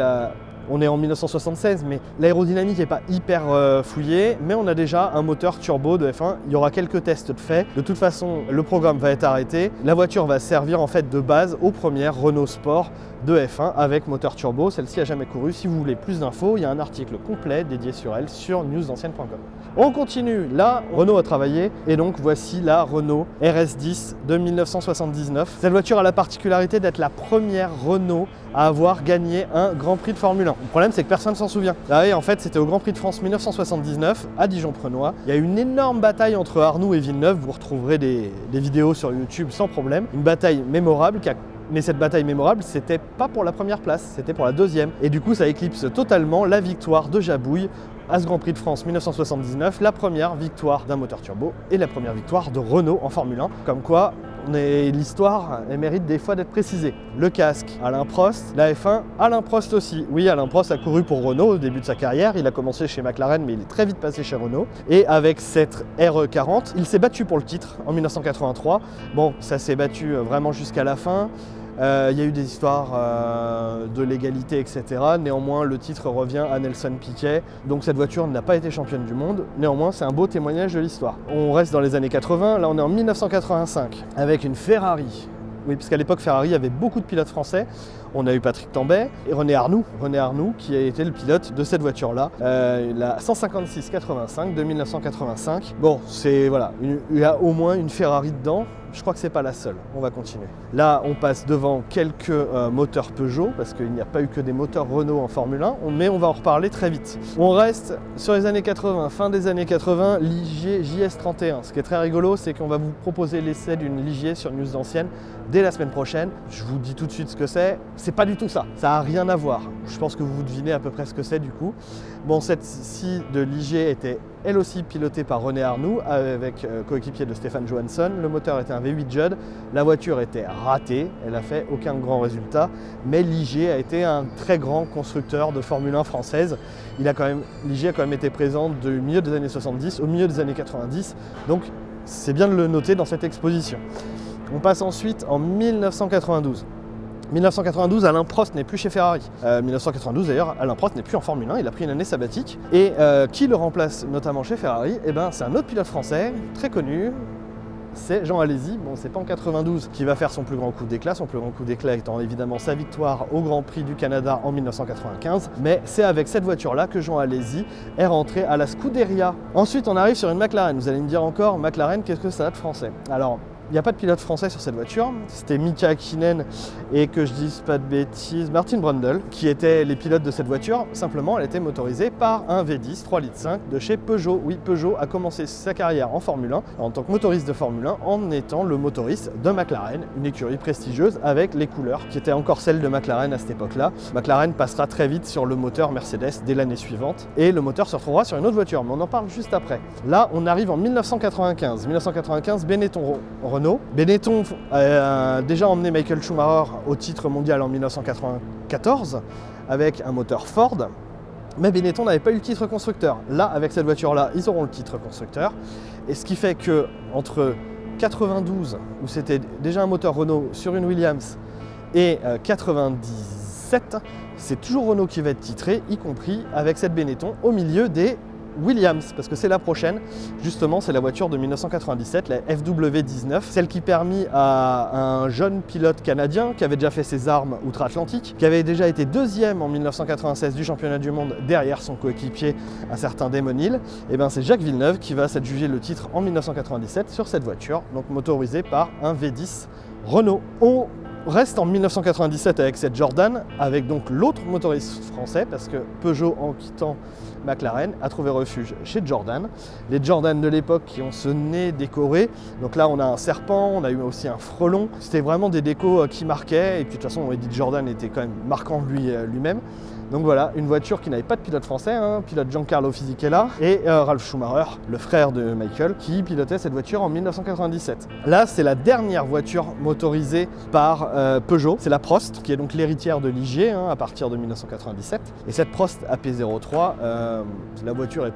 on est en 1976, mais l'aérodynamique n'est pas hyper fouillée, mais on a déjà un moteur turbo de F1. Il y aura quelques tests de fait. De toute façon, le programme va être arrêté. La voiture va servir en fait de base aux premières Renault Sport de F1 avec moteur turbo. Celle-ci n'a jamais couru. Si vous voulez plus d'infos, il y a un article complet dédié sur elle sur newsancienne.com. On continue. Là, Renault a travaillé et donc voici la Renault RS10 de 1979. Cette voiture a la particularité d'être la première Renault à avoir gagné un Grand Prix de Formule 1. Le problème, c'est que personne ne s'en souvient. Ah oui, en fait, c'était au Grand Prix de France 1979 à Dijon-Prenois. Il y a eu une énorme bataille entre Arnoux et Villeneuve. Vous retrouverez des vidéos sur YouTube sans problème. Une bataille mémorable mais cette bataille mémorable, c'était pas pour la première place, c'était pour la deuxième. Et du coup, ça éclipse totalement la victoire de Jabouille à ce Grand Prix de France 1979, la première victoire d'un moteur turbo et la première victoire de Renault en Formule 1. Comme quoi, l'histoire mérite des fois d'être précisée. Le casque, Alain Prost. La F1, Alain Prost aussi. Oui, Alain Prost a couru pour Renault au début de sa carrière. Il a commencé chez McLaren, mais il est très vite passé chez Renault. Et avec cette R40, il s'est battu pour le titre en 1983. Bon, ça s'est battu vraiment jusqu'à la fin. Il y a eu des histoires de légalité, etc. Néanmoins, le titre revient à Nelson Piquet. Donc cette voiture n'a pas été championne du monde. Néanmoins, c'est un beau témoignage de l'histoire. On reste dans les années 80. Là, on est en 1985 avec une Ferrari. Oui, parce qu'à l'époque, Ferrari avait beaucoup de pilotes français. On a eu Patrick Tambay et René Arnoux. René Arnoux qui a été le pilote de cette voiture-là, la 156-85 de 1985. Bon, c'est voilà, il y a au moins une Ferrari dedans. Je crois que c'est pas la seule. On va continuer. Là, on passe devant quelques moteurs Peugeot, parce qu'il n'y a pas eu que des moteurs Renault en Formule 1, mais on va en reparler très vite. On reste sur les années 80, fin des années 80, Ligier JS31. Ce qui est très rigolo, c'est qu'on va vous proposer l'essai d'une Ligier sur News d'ancienne dès la semaine prochaine. Je vous dis tout de suite ce que c'est. C'est pas du tout ça. Ça n'a rien à voir. Je pense que vous devinez à peu près ce que c'est du coup. Bon, cette-ci de Ligier était elle aussi pilotée par René Arnoux avec coéquipier de Stefan Johansson. Le moteur était un V8 Judd, la voiture était ratée, elle n'a fait aucun grand résultat, mais Ligier a été un très grand constructeur de Formule 1 française. Ligier a quand même été présent du milieu des années 70 au milieu des années 90, donc c'est bien de le noter dans cette exposition. On passe ensuite en 1992. 1992, Alain Prost n'est plus chez Ferrari. 1992 d'ailleurs, Alain Prost n'est plus en Formule 1, il a pris une année sabbatique. Et qui le remplace notamment chez Ferrari? Eh ben, c'est un autre pilote français, très connu, c'est Jean Alesi. Bon, c'est pas en 92 qu'il va faire son plus grand coup d'éclat, son plus grand coup d'éclat étant évidemment sa victoire au Grand Prix du Canada en 1995, mais c'est avec cette voiture-là que Jean Alesi est rentré à la Scuderia. Ensuite, on arrive sur une McLaren. Vous allez me dire encore, McLaren, qu'est-ce que ça a de français? Alors, il n'y a pas de pilote français sur cette voiture, c'était Mika Hakkinen et que je dise pas de bêtises, Martin Brundle qui étaient les pilotes de cette voiture. Simplement, elle était motorisée par un V10 3,5 litres de chez Peugeot. Oui, Peugeot a commencé sa carrière en Formule 1 en tant que motoriste de Formule 1 en étant le motoriste de McLaren, une écurie prestigieuse avec les couleurs qui étaient encore celles de McLaren à cette époque-là. McLaren passera très vite sur le moteur Mercedes dès l'année suivante et le moteur se retrouvera sur une autre voiture, mais on en parle juste après. Là, on arrive en 1995. 1995, Benetton Renault. Benetton a déjà emmené Michael Schumacher au titre mondial en 1994 avec un moteur Ford, mais Benetton n'avait pas eu le titre constructeur. Là, avec cette voiture-là, ils auront le titre constructeur. Et ce qui fait que entre 92, où c'était déjà un moteur Renault sur une Williams, et 97, c'est toujours Renault qui va être titré, y compris avec cette Benetton au milieu des Williams, parce que c'est la prochaine, justement c'est la voiture de 1997, la FW19, celle qui permit à un jeune pilote canadien qui avait déjà fait ses armes outre-Atlantique, qui avait déjà été deuxième en 1996 du championnat du monde derrière son coéquipier, un certain Damon Hill, et bien c'est Jacques Villeneuve qui va s'adjuger le titre en 1997 sur cette voiture, donc motorisée par un V10 Renault. On reste en 1997 avec cette Jordan, avec donc l'autre motoriste français, parce que Peugeot, en quittant McLaren, a trouvé refuge chez Jordan. Les Jordan de l'époque qui ont ce nez décoré. Donc là, on a un serpent, on a eu aussi un frelon. C'était vraiment des décos qui marquaient. Et puis de toute façon, Eddie Jordan était quand même marquant lui-même. Donc voilà, une voiture qui n'avait pas de pilote français, pilote Giancarlo Fisichella et Ralf Schumacher, le frère de Michael, qui pilotait cette voiture en 1997. Là, c'est la dernière voiture motorisée par Peugeot. C'est la Prost, qui est donc l'héritière de Ligier à partir de 1997. Et cette Prost AP03, la voiture est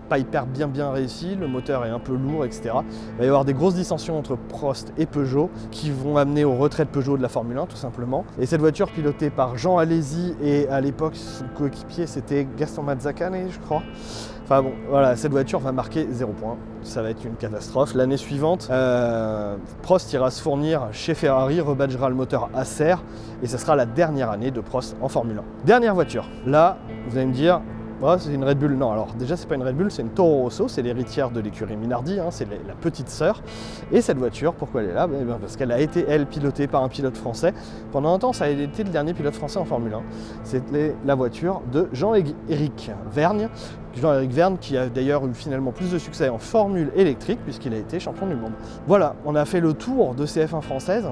pas hyper bien réussi, le moteur est un peu lourd, etc. Il va y avoir des grosses dissensions entre Prost et Peugeot qui vont amener au retrait de Peugeot de la Formule 1 tout simplement. Et cette voiture pilotée par Jean Alesi et à l'époque son coéquipier c'était Gaston Mazzacane je crois. Enfin bon, voilà, cette voiture va marquer 0 points. Ça va être une catastrophe. L'année suivante, Prost ira se fournir chez Ferrari, rebadgera le moteur Acer et ce sera la dernière année de Prost en Formule 1. Dernière voiture. Là, vous allez me dire, oh, c'est une Red Bull. Non, alors déjà c'est pas une Red Bull, c'est une Toro Rosso, c'est l'héritière de l'écurie Minardi, c'est la petite sœur. Et cette voiture, pourquoi elle est là? Parce qu'elle a été, elle, pilotée par un pilote français. Pendant un temps, ça a été le dernier pilote français en Formule 1. C'était la voiture de Jean-Éric Vergne. Jean-Éric Vergne qui a d'ailleurs eu finalement plus de succès en Formule électrique puisqu'il a été champion du monde. Voilà, on a fait le tour de ces F1 françaises.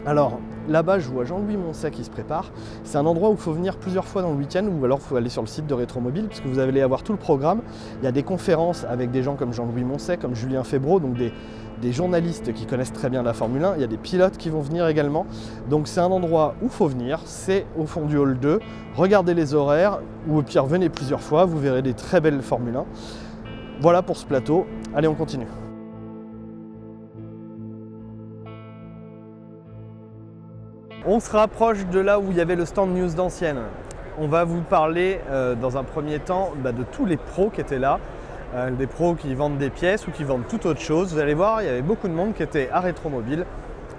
Alors là-bas, je vois Jean-Louis Moncey qui se prépare. C'est un endroit où il faut venir plusieurs fois dans le week-end ou alors il faut aller sur le site de Rétromobile parce que vous allez avoir tout le programme. Il y a des conférences avec des gens comme Jean-Louis Moncey, comme Julien Febvreau, donc des journalistes qui connaissent très bien la Formule 1. Il y a des pilotes qui vont venir également. Donc c'est un endroit où il faut venir. C'est au fond du hall 2. Regardez les horaires ou au pire venez plusieurs fois. Vous verrez des très belles Formule 1. Voilà pour ce plateau. Allez, on continue. On se rapproche de là où il y avait le stand News d'Ancienne. On va vous parler dans un premier temps de tous les pros qui étaient là, des pros qui vendent des pièces ou qui vendent toute autre chose. Vous allez voir, il y avait beaucoup de monde qui était à Rétromobile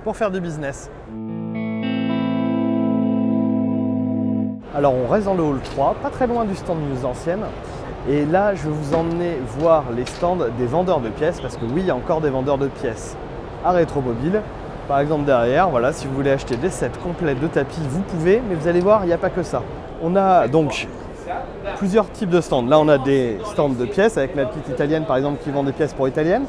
pour faire du business. Alors on reste dans le hall 3, pas très loin du stand News d'Ancienne. Et là, je vais vous emmener voir les stands des vendeurs de pièces parce que oui, il y a encore des vendeurs de pièces à Rétromobile. Par exemple derrière, voilà, si vous voulez acheter des sets complets de tapis, vous pouvez, mais vous allez voir, il n'y a pas que ça. On a donc plusieurs types de stands. Là, on a des stands de pièces avec ma petite italienne, par exemple, qui vend des pièces pour italiennes.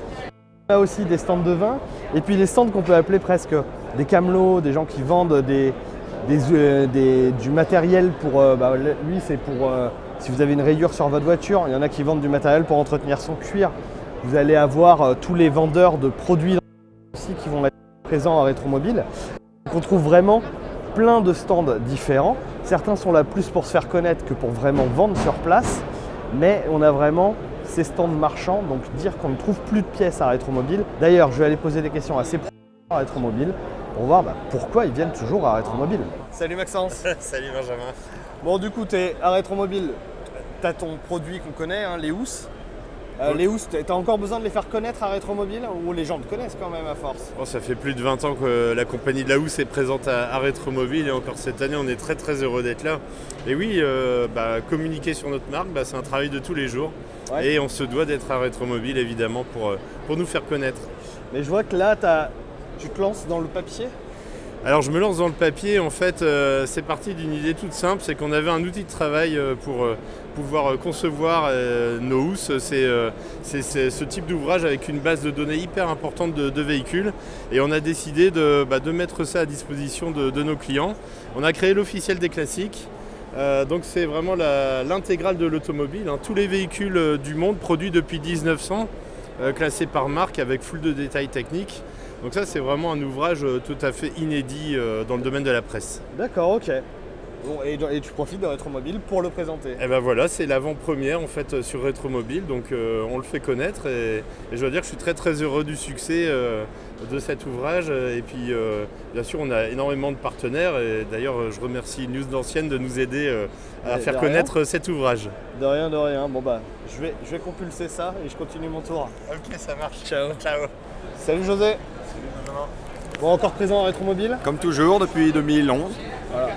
On a aussi des stands de vin et puis des stands qu'on peut appeler presque des camelots, des gens qui vendent du matériel pour... lui, c'est pour... si vous avez une rayure sur votre voiture, il y en a qui vendent du matériel pour entretenir son cuir. Vous allez avoir tous les vendeurs de produits aussi qui vont être présents à Rétromobile. Donc on trouve vraiment plein de stands différents. Certains sont là plus pour se faire connaître que pour vraiment vendre sur place. Mais on a vraiment ces stands marchands, donc dire qu'on ne trouve plus de pièces à Rétromobile. D'ailleurs, je vais aller poser des questions à ces pros à Rétromobile pour voir pourquoi ils viennent toujours à Rétromobile. Salut Maxence. Salut Benjamin. Bon, du coup, tu es à Rétromobile, tu as ton produit qu'on connaît, hein, les housses. Les housses, tu as encore besoin de les faire connaître à Rétromobile ou les gens te connaissent quand même à force? Bon, ça fait plus de 20 ans que la compagnie de la housse est présente à Rétromobile et encore cette année, on est très très heureux d'être là. Et oui, communiquer sur notre marque, c'est un travail de tous les jours. Ouais. Et on se doit d'être à Rétromobile évidemment pour nous faire connaître. Mais je vois que là, tu te lances dans le papier. Alors je me lance dans le papier, en fait c'est parti d'une idée toute simple, c'est qu'on avait un outil de travail pour pouvoir concevoir nos housses. C'est ce type d'ouvrage avec une base de données hyper importante de véhicules et on a décidé de mettre ça à disposition de nos clients. On a créé l'officiel des classiques, donc c'est vraiment l'intégrale de l'automobile, hein. Tous les véhicules du monde produits depuis 1900, classés par marque avec full de détails techniques. Donc ça, c'est vraiment un ouvrage tout à fait inédit dans le domaine de la presse. D'accord, ok. Bon, et tu profites de Rétromobile pour le présenter. Et ben voilà, c'est l'avant-première en fait sur Rétromobile, donc on le fait connaître et je dois dire que je suis très très heureux du succès de cet ouvrage. Et puis bien sûr, on a énormément de partenaires et d'ailleurs je remercie News d'Ancienne de nous aider à faire connaître cet ouvrage. De rien, de rien. Bon je vais compulser ça et je continue mon tour. Ok, ça marche. Ciao. Ciao. Salut José. Bon, encore présent à Rétromobile? Comme toujours, depuis 2011. Voilà.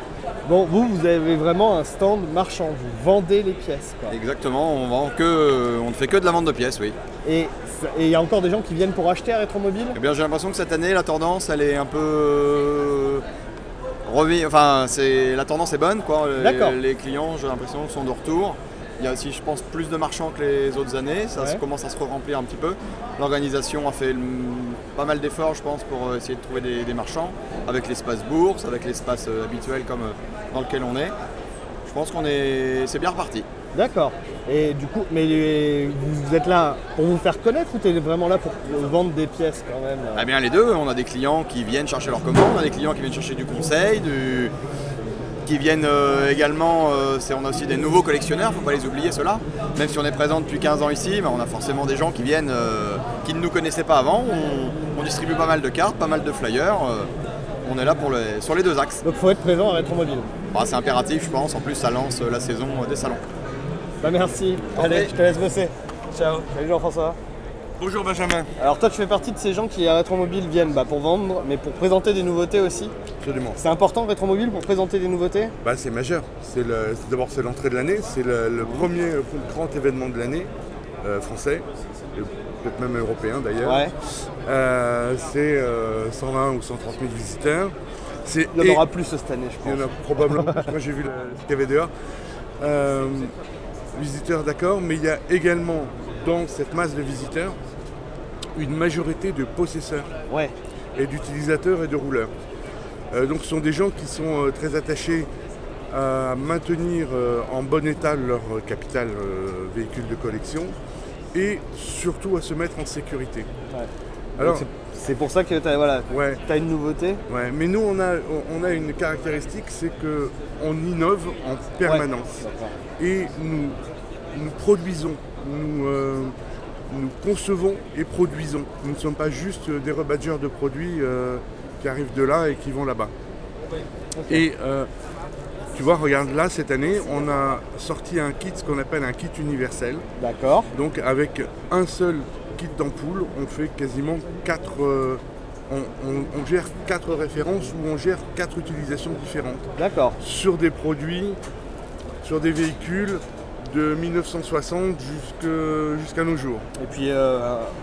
Bon, vous avez vraiment un stand marchand, vous vendez les pièces, quoi. Exactement, on ne fait que de la vente de pièces, oui. Et il y a encore des gens qui viennent pour acheter à Rétromobile? Eh bien, j'ai l'impression que cette année, la tendance, elle est un peu... la tendance est bonne, quoi. Les clients, j'ai l'impression, sont de retour. Il y a aussi, je pense, plus de marchands que les autres années. Ça commence à se remplir un petit peu. L'organisation a fait pas mal d'efforts, je pense, pour essayer de trouver des marchands, avec l'espace bourse, avec l'espace habituel comme dans lequel on est. Je pense c'est bien reparti. D'accord. Et du coup, mais vous êtes là pour vous faire connaître ou tu es vraiment là pour vendre des pièces quand même? Eh bien, les deux. On a des clients qui viennent chercher leur commande, on a des clients qui viennent chercher du conseil, qui viennent également, on a aussi des nouveaux collectionneurs, il ne faut pas les oublier ceux-là. Même si on est présent depuis 15 ans ici, on a forcément des gens qui viennent, qui ne nous connaissaient pas avant. On distribue pas mal de cartes, pas mal de flyers. On est là sur les deux axes. Donc il faut être présent à Rétromobile. C'est impératif, je pense. En plus, ça lance la saison des salons. Merci. Allez, je te laisse bosser. Ciao. Salut Jean-François. Bonjour Benjamin. Alors toi tu fais partie de ces gens qui à Rétromobile viennent pour vendre mais pour présenter des nouveautés aussi. Absolument. C'est important Rétromobile pour présenter des nouveautés? C'est majeur. D'abord c'est l'entrée de l'année, c'est le premier grand événement de l'année français, peut-être même européen d'ailleurs. Ouais. C'est 120 ou 130 000 visiteurs. Il y en aura plus cette année je pense. Il y en a probablement. Moi j'ai vu ce qu'il y avait dehors. Visiteurs d'accord, mais il y a également dans cette masse de visiteurs une majorité de possesseurs et d'utilisateurs et de rouleurs. Donc ce sont des gens qui sont très attachés à maintenir en bon état leur capital véhicule de collection et surtout à se mettre en sécurité. Ouais. Alors, c'est pour ça que tu as, voilà, ouais, une nouveauté. ouais, mais nous on a une caractéristique, c'est qu'on innove en permanence. Ouais. Et nous produisons, nous concevons et produisons. Nous ne sommes pas juste des rebadgeurs de produits qui arrivent de là et qui vont là-bas. Okay. Et tu vois, regarde là, cette année, on a sorti un kit, ce qu'on appelle un kit universel. D'accord. Donc avec un seul kit d'ampoule, on fait quasiment 4... on gère 4 références où on gère 4 utilisations différentes. D'accord. Sur des produits, sur des véhicules de 1960 jusqu'à nos jours. Et puis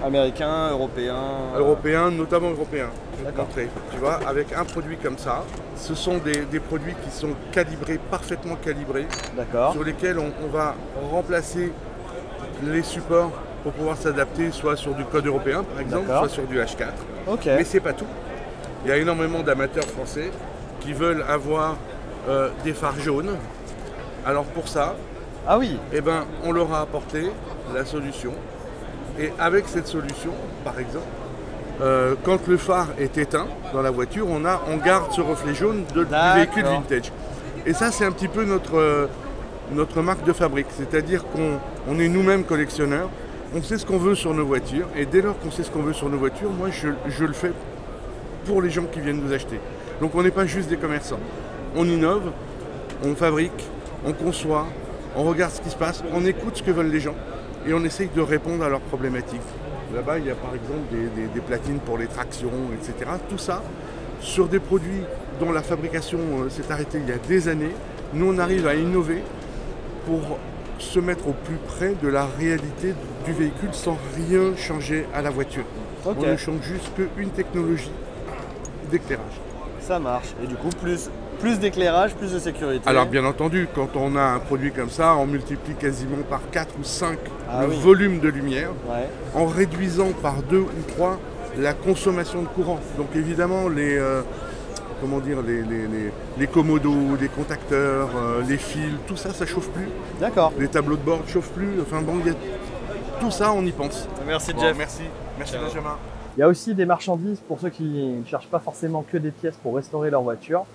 américains, européens. Européens, notamment européens. D'accord. Tu vois, avec un produit comme ça, ce sont des produits qui sont calibrés, parfaitement calibrés. D'accord. Sur lesquels on va remplacer les supports pour pouvoir s'adapter soit sur du code européen par exemple, soit sur du H4. Okay. Mais c'est pas tout. Il y a énormément d'amateurs français qui veulent avoir des phares jaunes. Alors pour ça, ah oui, eh ben, on leur a apporté la solution. Et avec cette solution, par exemple, quand le phare est éteint dans la voiture, on garde ce reflet jaune du véhicule vintage. Et ça, c'est un petit peu notre marque de fabrique. C'est-à-dire qu'on est nous-mêmes collectionneurs, on sait ce qu'on veut sur nos voitures. Et dès lors qu'on sait ce qu'on veut sur nos voitures, moi, je le fais pour les gens qui viennent nous acheter. Donc on n'est pas juste des commerçants. On innove, on fabrique, on conçoit, on regarde ce qui se passe, on écoute ce que veulent les gens et on essaye de répondre à leurs problématiques. Là-bas, il y a par exemple des platines pour les tractions, etc. Tout ça, sur des produits dont la fabrication s'est arrêtée il y a des années, nous on arrive à innover pour se mettre au plus près de la réalité du véhicule sans rien changer à la voiture. Okay. On ne change juste qu'une technologie d'éclairage. Ça marche. Et du coup, plus d'éclairage, plus de sécurité. Alors bien entendu, quand on a un produit comme ça, on multiplie quasiment par 4 ou 5 volume de lumière, en réduisant par 2 ou 3 la consommation de courant. Donc évidemment, les commodos, les contacteurs, les fils, tout ça, ça chauffe plus. D'accord. Les tableaux de bord chauffent plus. Enfin bon, tout ça, on y pense. Merci Jeff. Merci Benjamin. Il y a aussi des marchandises pour ceux qui ne cherchent pas forcément que des pièces pour restaurer leur voiture.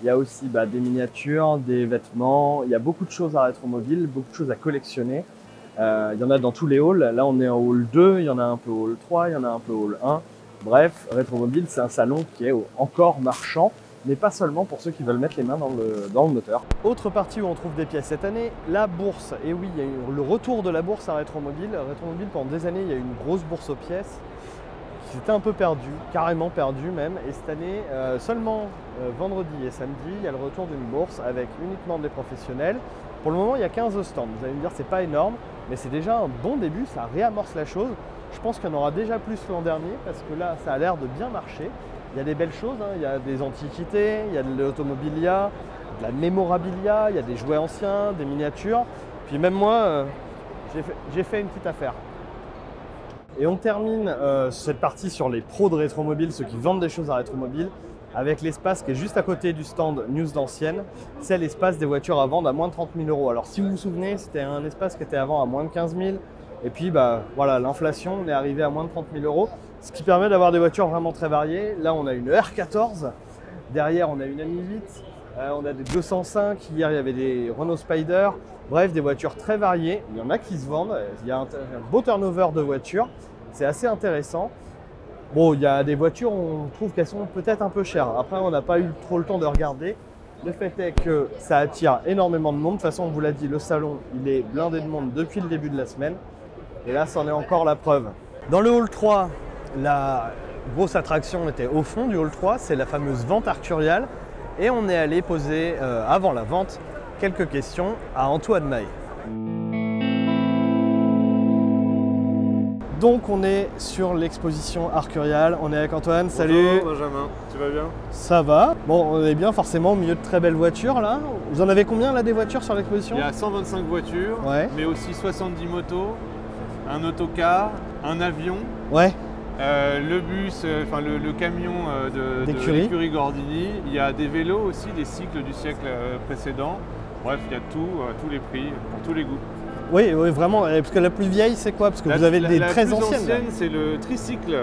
Il y a aussi des miniatures, des vêtements, il y a beaucoup de choses à Rétromobile, beaucoup de choses à collectionner. Il y en a dans tous les halls. Là, on est en hall 2, il y en a un peu au hall 3, il y en a un peu au hall 1. Bref, Rétromobile, c'est un salon qui est encore marchand, mais pas seulement pour ceux qui veulent mettre les mains dans le moteur. Autre partie où on trouve des pièces cette année, la bourse. Et oui, il y a eu le retour de la bourse à Rétromobile. Rétromobile, pendant des années, il y a eu une grosse bourse aux pièces. C'était un peu perdu, carrément perdu même. Et cette année, seulement vendredi et samedi, il y a le retour d'une bourse avec uniquement des professionnels. Pour le moment, il y a 15 stands. Vous allez me dire, c'est pas énorme, mais c'est déjà un bon début, ça réamorce la chose. Je pense qu'il y en aura déjà plus l'an dernier parce que là, ça a l'air de bien marcher. Il y a des belles choses, hein. Il y a des antiquités, il y a de l'automobilia, de la mémorabilia, il y a des jouets anciens, des miniatures. Puis même moi, j'ai fait une petite affaire. Et on termine cette partie sur les pros de Rétromobile, ceux qui vendent des choses à Rétromobile, avec l'espace qui est juste à côté du stand News d'Ancienne. C'est l'espace des voitures à vendre à moins de 30 000 €. Alors si vous vous souvenez, c'était un espace qui était avant à moins de 15 000. Et puis voilà, l'inflation, on est arrivé à moins de 30 000 €, ce qui permet d'avoir des voitures vraiment très variées. Là, on a une R14, derrière on a une AMI 8, on a des 205, hier il y avait des Renault Spider. Bref, des voitures très variées, il y en a qui se vendent, il y a un beau turnover de voitures, c'est assez intéressant. Bon, il y a des voitures, on trouve qu'elles sont peut-être un peu chères. Après, on n'a pas eu trop le temps de regarder. Le fait est que ça attire énormément de monde. De toute façon, on vous l'a dit, le salon, il est blindé de monde depuis le début de la semaine. Et là, c'en est encore la preuve. Dans le hall 3, la grosse attraction était au fond du hall 3, c'est la fameuse vente arcuriale. Et on est allé poser, avant la vente, quelques questions à Antoine Maille. Donc on est sur l'exposition arcuriale, on est avec Antoine, salut. Bonjour Benjamin, tu vas bien? Ça va. Bon, on est bien forcément au milieu de très belles voitures là. Vous en avez combien là des voitures sur l'exposition? Il y a 125 voitures, ouais, mais aussi 70 motos, un autocar, un avion. Ouais. Le bus, le camion de D'écurie. l'écurie Gordini. Il y a des vélos aussi, des cycles du siècle précédent. Bref, il y a tout, tous les prix, pour tous les goûts. Oui, oui, vraiment. Parce que la plus vieille, c'est quoi? Parce que vous avez des très La plus anciennes. ancienne, c'est le tricycle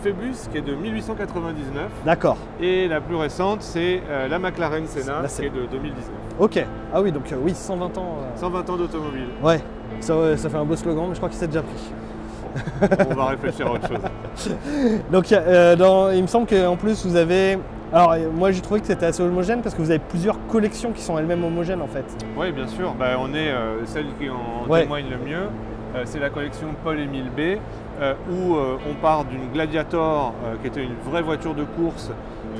Phébus qui est de 1899. D'accord. Et la plus récente, c'est la McLaren Senna Là, qui est de 2019. Ok. Ah oui, donc oui, 120 ans. 120 ans d'automobile. Ouais. Ça fait un beau slogan, mais je crois qu'il s'est déjà pris. On va réfléchir à autre chose. Donc, il me semble qu'en plus, vous avez... Alors, moi, j'ai trouvé que c'était assez homogène parce que vous avez plusieurs collections qui sont elles-mêmes homogènes, en fait. Oui, bien sûr. On est celle qui en Ouais. témoigne le mieux. C'est la collection Paul-Émile B, où on part d'une Gladiator, qui était une vraie voiture de course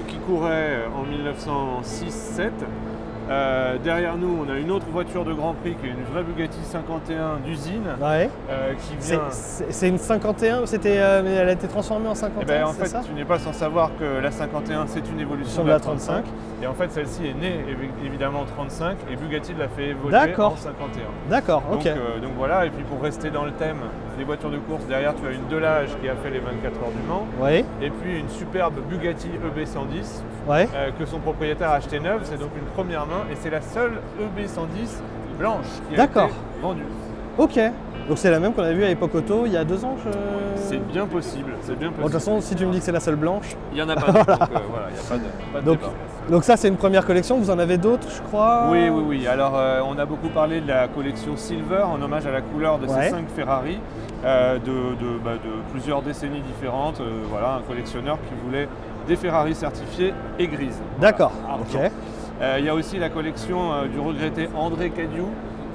qui courait en 1906-7. Derrière nous, on a une autre voiture de Grand Prix qui est une vraie Bugatti 51 d'usine, Ouais. qui vient... C'est une 51, mais elle a été transformée en 51, en c'est fait, ça? tu n'es pas sans savoir que la 51, c'est une évolution de la 35. Et en fait, celle-ci est née évidemment en 35 et Bugatti l'a fait évoluer D'accord. en 51. D'accord, Donc, ok. donc voilà, et puis pour rester dans le thème des voitures de course, derrière tu as une Delage qui a fait les 24 heures du Mans, Ouais, et puis une superbe Bugatti EB110 ouais. que son propriétaire a acheté neuve, c'est donc une première main, et c'est la seule EB110 blanche qui a D'accord. été vendue. Ok. Donc c'est la même qu'on a vue à Époque Auto il y a 2 ans. C'est bien possible, c'est bien Bon, de toute possible. façon, si tu me dis que c'est la seule blanche. Il n'y en a pas d'autres, donc voilà, il n'y a pas de Donc, débat. donc ça, c'est une première collection. Vous en avez d'autres, je crois? Oui, oui, oui. Alors, on a beaucoup parlé de la collection Silver en hommage à la couleur de Ouais. ces 5 Ferrari de plusieurs décennies différentes. Voilà, un collectionneur qui voulait des Ferrari certifiées et grises. D'accord, Voilà, ok. argent. Il y a aussi la collection du regretté André Cadieux,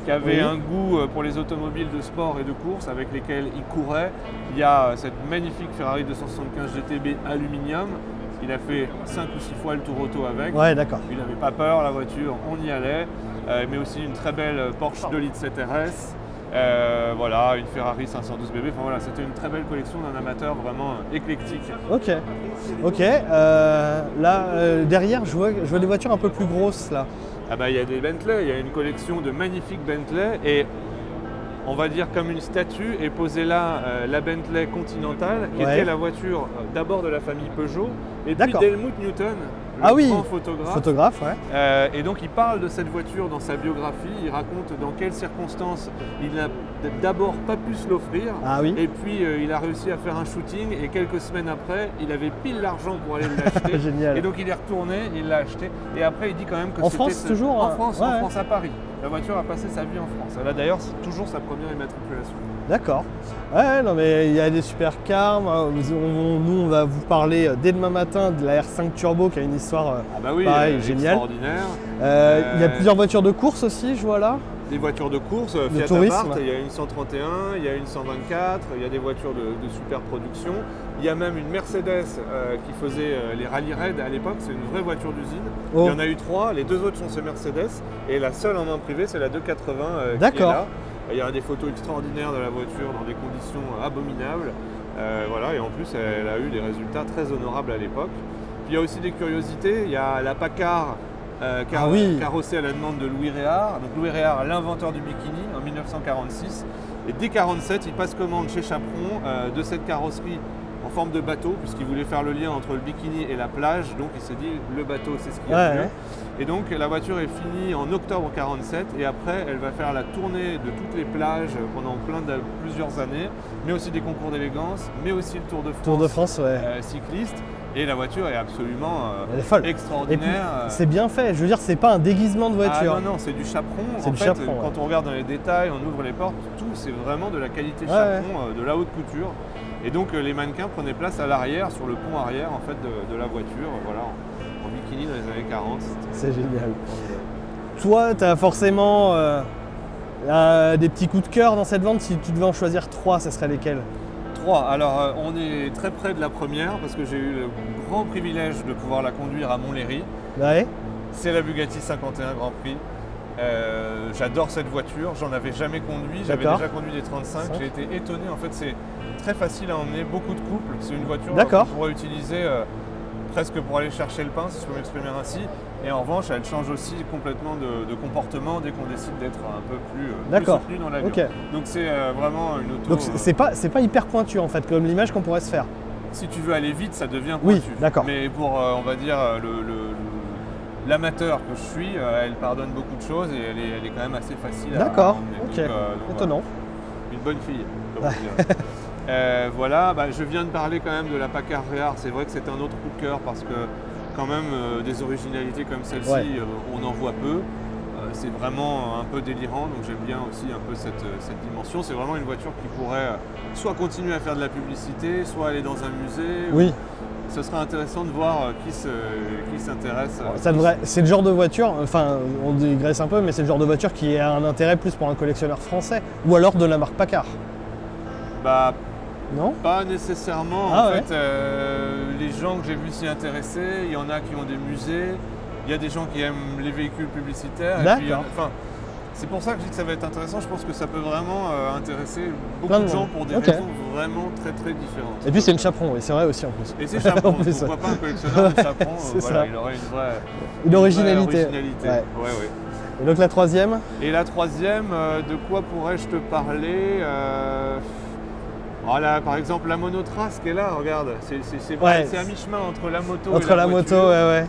qui avait Oui. un goût pour les automobiles de sport et de course avec lesquels il courait. Il y a cette magnifique Ferrari 275 GTB aluminium. Il a fait 5 ou 6 fois le tour auto avec. Ouais, d'accord. Il n'avait pas peur, la voiture, on y allait. Mais aussi une très belle Porsche 2 litres 7 RS. Voilà, une Ferrari 512 BB. Enfin voilà, c'était une très belle collection d'un amateur vraiment éclectique. Ok. Ok. Derrière, je vois des voitures un peu plus grosses là. Ah bah il y a des Bentley, il y a une collection de magnifiques Bentley et on va dire comme une statue est posée là la Bentley Continental qui Ouais. était la voiture d'abord de la famille Peugeot et puis D'accord. d'Helmut Newton, le Ah oui. grand photographe. Photographe, ouais. Et donc il parle de cette voiture dans sa biographie, il raconte dans quelles circonstances il n'a d'abord pas pu se l'offrir, Ah oui. et puis il a réussi à faire un shooting et quelques semaines après il avait pile l'argent pour aller l'acheter. Génial. Et donc il est retourné, il l'a acheté et après il dit quand même que En c'était France, toujours, en hein. France, Ouais, en ouais. France à Paris. La voiture a passé sa vie en France. Elle a d'ailleurs toujours sa première immatriculation. D'accord. Ouais, non mais il y a des supercars. Nous, on va vous parler dès demain matin de la R5 Turbo qui a une histoire Ah bah oui, pareil, géniale. extraordinaire. Il y a plusieurs voitures de course aussi, je vois là. Des voitures de course, Fiat tourisme. Abarth, il y a une 131, il y a une 124, il y a des voitures de super production. Il y a même une Mercedes qui faisait les rallye raids à l'époque, c'est une vraie voiture d'usine. Oh. Il y en a eu 3, les 2 autres sont ces Mercedes et la seule en main privée c'est la 280 qui est D'accord. là. Il y a des photos extraordinaires de la voiture dans des conditions abominables. Voilà, et en plus elle a eu des résultats très honorables à l'époque. Puis il y a aussi des curiosités, il y a la Packard Ah oui. carrossée à la demande de Louis Réard. Donc Louis Réard, l'inventeur du bikini en 1946. Et dès 1947, il passe commande chez Chaperon de cette carrosserie en forme de bateau, puisqu'il voulait faire le lien entre le bikini et la plage. Donc il s'est dit, le bateau, c'est ce qu'il y a de Ouais, mieux. ouais. Et donc la voiture est finie en octobre 1947 et après elle va faire la tournée de toutes les plages pendant plusieurs années, mais aussi des concours d'élégance, mais aussi le Tour de France, Tour de France, ouais. cycliste. Et la voiture est absolument Elle est folle. Et puis, extraordinaire. c'est bien fait. Je veux dire, c'est pas un déguisement de voiture. Ah non, non, c'est du chaperon. C'est En du fait, chaperon, quand on regarde dans les détails, on ouvre les portes, tout c'est vraiment de la qualité Ouais, chaperon, de la haute couture. Et donc les mannequins prenaient place à l'arrière, sur le pont arrière en fait de la voiture, voilà, en bikini dans les années 40. C'est génial. Toi, tu as forcément des petits coups de cœur dans cette vente. Si tu devais en choisir 3, ça serait lesquels? 3. Alors on est très près de la première parce que j'ai eu le grand privilège de pouvoir la conduire à Montlhéry. Ouais. C'est la Bugatti 51 Grand Prix. J'adore cette voiture, j'en avais jamais conduit, j'avais D'accord. déjà conduit des 35, j'ai été étonné, en fait c'est très facile à emmener, beaucoup de couples, c'est une voiture D'accord. qu'on pourrait utiliser presque pour aller chercher le pain, si je peux m'exprimer ainsi. Et en revanche, elle change aussi complètement de comportement dès qu'on décide d'être un peu plus soutenu dans l'avion. Ok. Donc c'est vraiment une auto... Donc c'est pas hyper pointu en fait, comme l'image qu'on pourrait se faire. Si tu veux aller vite, ça devient pointu. Oui, d'accord. Mais pour, on va dire, l'amateur que je suis, elle pardonne beaucoup de choses et elle est quand même assez facile à D'accord, emmener. ok, Donc, étonnant. une bonne fille, comme on dirait. Voilà, je viens de parler quand même de la Packard Rear. C'est vrai que c'est un autre coup de cœur parce que quand même des originalités comme celle-ci, Ouais. On en voit peu. C'est vraiment un peu délirant, donc j'aime bien aussi un peu cette dimension. C'est vraiment une voiture qui pourrait soit continuer à faire de la publicité, soit aller dans un musée. Oui, Ce serait intéressant de voir qui s'intéresse. c'est le genre de voiture, enfin on digresse un peu, mais c'est le genre de voiture qui a un intérêt plus pour un collectionneur français, ou alors de la marque Packard. Bah, Non? pas nécessairement. Ah en ouais. fait, les gens que j'ai vus s'y intéresser, il y en a qui ont des musées, il y a des gens qui aiment les véhicules publicitaires. Et puis, D'accord. enfin, c'est pour ça que je dis que ça va être intéressant. Je pense que ça peut vraiment intéresser Plein beaucoup de de gens monde. pour des Ok. raisons vraiment très très différentes. Et puis c'est une chaperon, et c'est vrai aussi en plus. Et c'est chaperon. En plus, Pourquoi pas un collectionneur de chaperon C'est voilà, ça. il aurait une vraie Une originalité. originalité. Ouais. Ouais. Et donc la troisième? Et la troisième, de quoi pourrais-je te parler Voilà, par exemple, la monotrace qui est là, regarde, c'est Ouais. à mi-chemin entre la moto et Entre la la voiture. moto, ouais.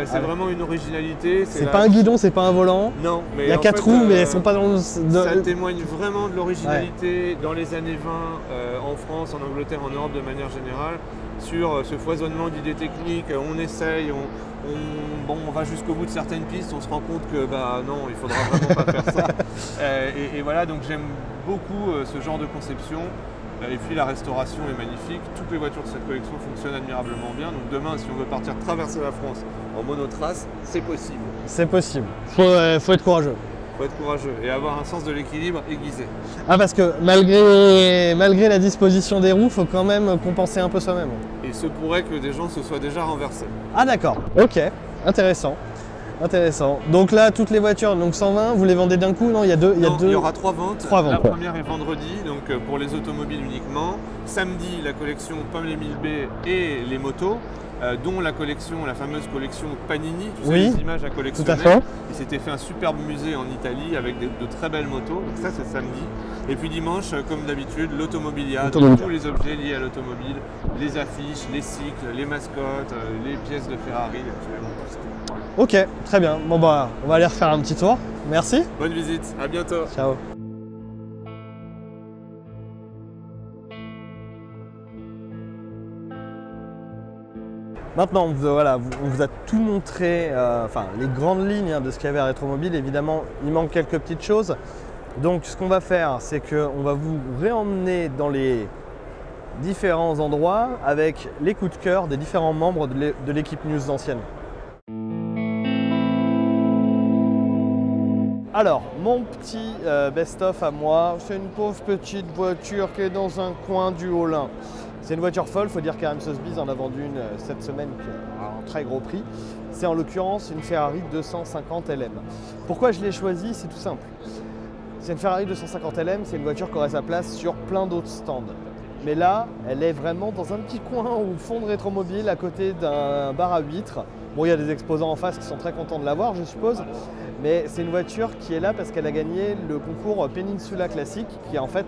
C'est Ouais. vraiment une originalité. C'est pas un guidon, c'est pas un volant. Non, mais Il y a en 4 fait, roues, mais elles sont pas dans le... Ça témoigne vraiment de l'originalité dans les années 20, en France, en Angleterre, en Europe de manière générale, sur ce foisonnement d'idées techniques. On essaye, on va jusqu'au bout de certaines pistes, on se rend compte que non, il faudra vraiment pas faire ça. Et voilà, donc j'aime beaucoup ce genre de conception. Et puis la restauration est magnifique. Toutes les voitures de cette collection fonctionnent admirablement bien. Donc demain, si on veut partir traverser la France en monotrace, c'est possible. C'est possible. Faut être courageux. Il faut être courageux et avoir un sens de l'équilibre aiguisé. Ah, parce que malgré la disposition des roues, faut quand même compenser un peu soi-même. Et il se pourrait que des gens se soient déjà renversés. Ah d'accord, ok, intéressant. Intéressant. Donc là, toutes les voitures, donc 120, vous les vendez d'un coup? Non, il y a deux. Il y aura 3 ventes. 3 ventes, La ouais. première est vendredi, donc pour les automobiles uniquement. Samedi, la collection Pomme les 1000B et les motos, dont la fameuse collection Panini, tu sais, Oui, les images à collectionner. tout à fait. Il s'était fait un superbe musée en Italie avec de très belles motos. Donc ça, c'est samedi. Et puis dimanche, comme d'habitude, l'automobilia, donc tous les objets liés à l'automobile, les affiches, les cycles, les mascottes, les pièces de Ferrari, absolument tout ça. Ok, très bien. Bon bah, on va aller refaire un petit tour. Merci. Bonne visite, à bientôt. Ciao. Maintenant, on vous a tout montré, les grandes lignes de ce qu'il y avait à Rétromobile. Évidemment, il manque quelques petites choses. Donc, ce qu'on va faire, c'est qu'on va vous réemmener dans les différents endroits avec les coups de cœur des différents membres de l'équipe News Ancienne. Alors, mon petit best-of à moi, c'est une pauvre petite voiture qui est dans un coin du Haut-Rhin. C'est une voiture folle, il faut dire qu'Aram Sotheby's en a vendu une cette semaine qui a un très gros prix. C'est en l'occurrence une Ferrari 250 LM. Pourquoi je l'ai choisie? C'est tout simple. C'est une Ferrari 250 LM, c'est une voiture qui aurait sa place sur plein d'autres stands. Mais là, elle est vraiment dans un petit coin au fond de Rétromobile, à côté d'un bar à huîtres. Bon, il y a des exposants en face qui sont très contents de l'avoir, je suppose. Mais c'est une voiture qui est là parce qu'elle a gagné le concours Peninsula Classic, qui est en fait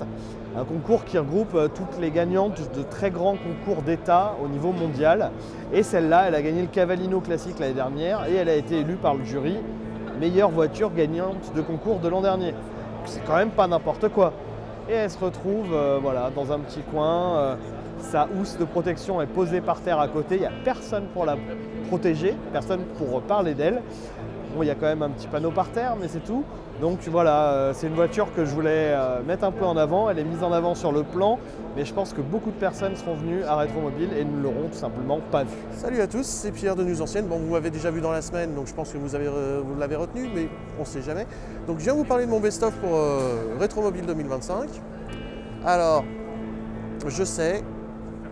un concours qui regroupe toutes les gagnantes de très grands concours d'État au niveau mondial. Et celle-là, elle a gagné le Cavallino Classic l'année dernière et elle a été élue par le jury meilleure voiture gagnante de concours de l'an dernier. C'est quand même pas n'importe quoi. Et elle se retrouve dans un petit coin. Sa housse de protection est posée par terre à côté. Il n'y a personne pour la protéger, personne pour parler d'elle. Bon, il y a quand même un petit panneau par terre, mais c'est tout. Donc voilà, c'est une voiture que je voulais mettre un peu en avant. Elle est mise en avant sur le plan, mais je pense que beaucoup de personnes seront venues à Rétromobile et ne l'auront tout simplement pas vue. Salut à tous, c'est Pierre de News Ancienne. Bon, vous m'avez déjà vu dans la semaine, donc je pense que vous l'avez retenu, mais on ne sait jamais. Donc je viens vous parler de mon best-of pour Rétromobile 2025. Alors, je sais,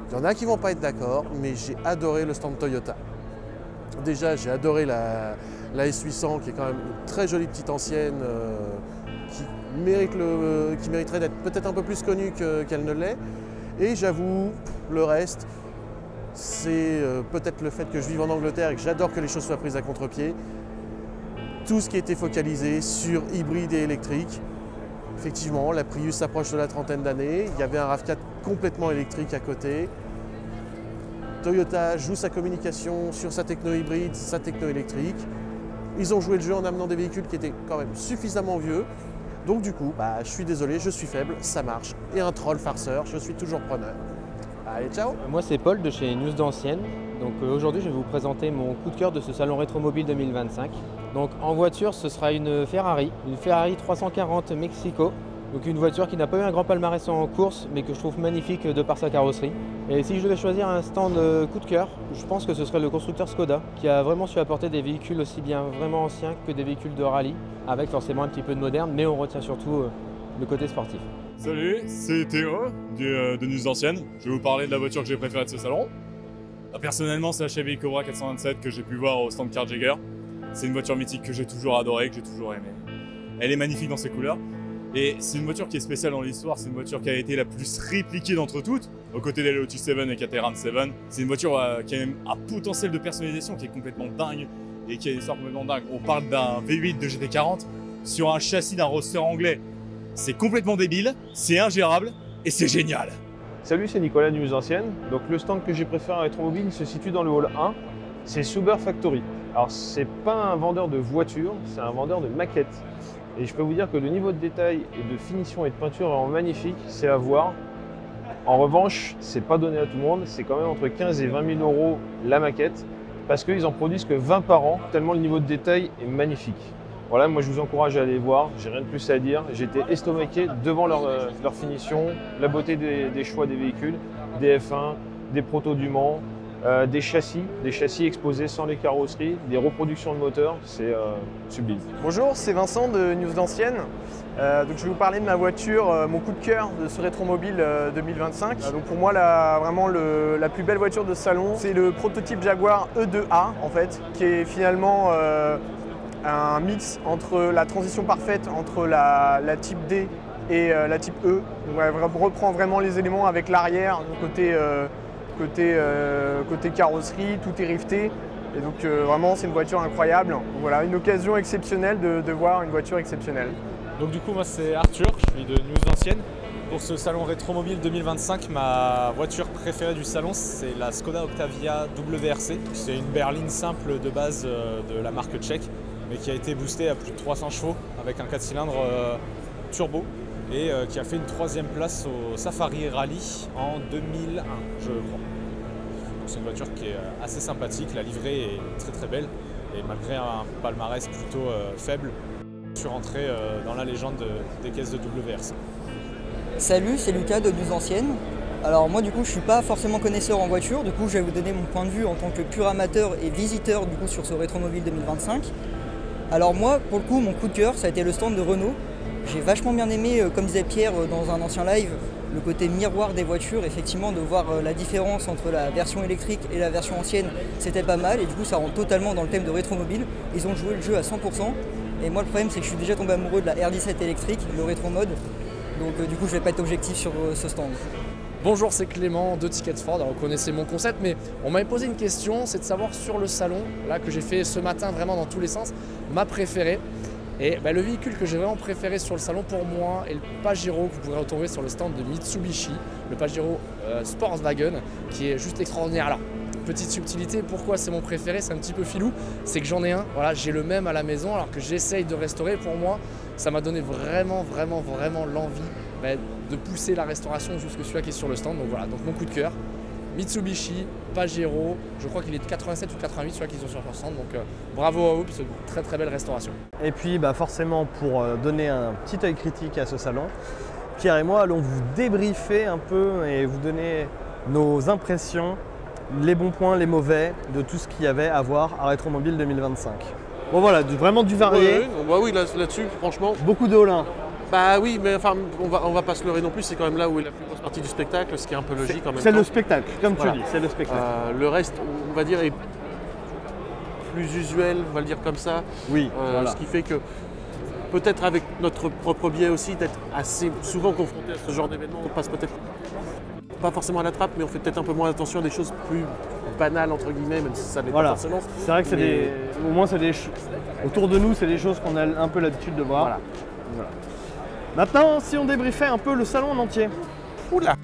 il y en a qui ne vont pas être d'accord, mais j'ai adoré le stand Toyota. Déjà, j'ai adoré la S800, qui est quand même une très jolie petite ancienne, qui mériterait d'être peut-être un peu plus connue qu'elle ne l'est. Et j'avoue, le reste, c'est peut-être le fait que je vive en Angleterre et que j'adore que les choses soient prises à contre-pied. Tout ce qui était focalisé sur hybride et électrique. Effectivement, la Prius s'approche de la trentaine d'années. Il y avait un RAV4 complètement électrique à côté. Toyota joue sa communication sur sa techno hybride, sa techno électrique. Ils ont joué le jeu en amenant des véhicules qui étaient quand même suffisamment vieux. Donc du coup, je suis désolé, je suis faible, ça marche. Et un troll farceur, je suis toujours preneur. Allez, ciao! Moi c'est Paul de chez News d'Ancienne. Donc aujourd'hui je vais vous présenter mon coup de cœur de ce salon Rétromobile 2025. Donc en voiture ce sera une Ferrari 340 Mexico. Donc une voiture qui n'a pas eu un grand palmarès en course mais que je trouve magnifique de par sa carrosserie. Et si je devais choisir un stand coup de cœur, je pense que ce serait le constructeur Skoda qui a vraiment su apporter des véhicules aussi bien vraiment anciens que des véhicules de rallye avec forcément un petit peu de moderne mais on retient surtout le côté sportif. Salut, c'est Théo de News d'Ancienne. Je vais vous parler de la voiture que j'ai préférée de ce salon. Personnellement, c'est la Chevy Cobra 427 que j'ai pu voir au stand Car Jagger. C'est une voiture mythique que j'ai toujours adorée, que j'ai toujours aimée. Elle est magnifique dans ses couleurs. Et c'est une voiture qui est spéciale dans l'histoire. C'est une voiture qui a été la plus répliquée d'entre toutes, aux côtés des Lotus 7 et Caterham 7. C'est une voiture qui a un potentiel de personnalisation qui est complètement dingue et qui a une histoire complètement dingue. On parle d'un V8 de GT40 sur un châssis d'un roadster anglais. C'est complètement débile, c'est ingérable et c'est génial. Salut, c'est Nicolas de News Ancienne. Donc le stand que j'ai préféré en rétromobile se situe dans le hall 1, c'est Suber Factory. Alors c'est pas un vendeur de voitures, c'est un vendeur de maquettes. Et je peux vous dire que le niveau de détail et de finition et de peinture est vraiment magnifique, c'est à voir. En revanche, c'est pas donné à tout le monde, c'est quand même entre 15 et 20 000 euros la maquette, parce qu'ils en produisent que 20 par an, tellement le niveau de détail est magnifique. Voilà, moi je vous encourage à aller voir, j'ai rien de plus à dire. J'étais estomaqué devant leur finition, la beauté des choix des véhicules, des F1, des protos du Mans, des châssis exposés sans les carrosseries, des reproductions de moteurs, c'est sublime. Bonjour, c'est Vincent de News d'Ancienne. Donc je vais vous parler de ma voiture, mon coup de cœur de ce rétromobile 2025. Donc pour moi, vraiment la plus belle voiture de ce salon, c'est le prototype Jaguar E2A en fait, qui est finalement un mix entre la transition parfaite entre la type D et la type E. Donc, elle reprend vraiment les éléments avec l'arrière, côté carrosserie, tout est rifté. Et donc vraiment c'est une voiture incroyable. Donc, voilà, une occasion exceptionnelle de voir une voiture exceptionnelle. Donc du coup moi c'est Arthur, je suis de News Ancienne. Pour ce salon Rétromobile 2025, ma voiture préférée du salon c'est la Skoda Octavia WRC. C'est une berline simple de base de la marque tchèque, mais qui a été boostée à plus de 300 chevaux avec un 4 cylindres turbo et qui a fait une 3e place au Safari Rally en 2001, je crois. C'est une voiture qui est assez sympathique, la livrée est très très belle et malgré un palmarès plutôt faible, je suis rentré dans la légende des caisses de WRC. Salut, c'est Lucas de News Ancienne. Alors moi du coup je suis pas forcément connaisseur en voiture, du coup je vais vous donner mon point de vue en tant que pur amateur et visiteur du coup sur ce Rétromobile 2025. Alors moi pour le coup mon coup de cœur ça a été le stand de Renault. J'ai vachement bien aimé, comme disait Pierre dans un ancien live, le côté miroir des voitures, effectivement de voir la différence entre la version électrique et la version ancienne, c'était pas mal et du coup ça rentre totalement dans le thème de rétromobile. Ils ont joué le jeu à 100% et moi le problème c'est que je suis déjà tombé amoureux de la R17 électrique, le rétro mode, donc du coup je vais pas être objectif sur ce stand. Bonjour, c'est Clément de Tickets Ford. Alors, vous connaissez mon concept, mais on m'avait posé une question, c'est de savoir sur le salon, là que j'ai fait ce matin vraiment dans tous les sens, ma préférée. Et le véhicule que j'ai vraiment préféré sur le salon pour moi est le Pajero que vous pourrez retrouver sur le stand de Mitsubishi, le Pajero Sportswagen, qui est juste extraordinaire. Alors, petite subtilité, pourquoi c'est mon préféré, c'est un petit peu filou, c'est que j'en ai un, voilà, j'ai le même à la maison alors que j'essaye de restaurer. Pour moi, ça m'a donné vraiment l'envie de pousser la restauration jusque celui-là qui est sur le stand. Donc voilà, donc mon coup de cœur, Mitsubishi, Pajero, je crois qu'il est de 87 ou 88 celui-là qu'ils ont sur leur stand, donc bravo à eux, c'est une très belle restauration. Et puis forcément pour donner un petit œil critique à ce salon, Pierre et moi allons vous débriefer un peu et vous donner nos impressions, les bons points, les mauvais, de tout ce qu'il y avait à voir à Rétromobile 2025. Bon voilà, vraiment du varié. Oui, là-dessus, franchement. Beaucoup de all-in. Bah oui, mais enfin, on va pas se leurrer non plus, c'est quand même là où est la plus grosse partie du spectacle, ce qui est un peu logique en même temps. C'est le spectacle, comme tu dis, c'est le spectacle. Le reste, on va dire, est plus usuel, on va le dire comme ça. Oui, voilà. Ce qui fait que peut-être avec notre propre biais aussi, d'être assez souvent confronté à ce genre d'événement, on passe peut-être pas forcément à la trappe, mais on fait peut-être un peu moins attention à des choses plus banales, entre guillemets, même si ça n'est pas Voilà. forcément. C'est vrai que au moins c'est autour de nous, c'est des choses qu'on a un peu l'habitude de voir. Voilà. Voilà. Maintenant, si on débriefait un peu le salon en entier. Oula.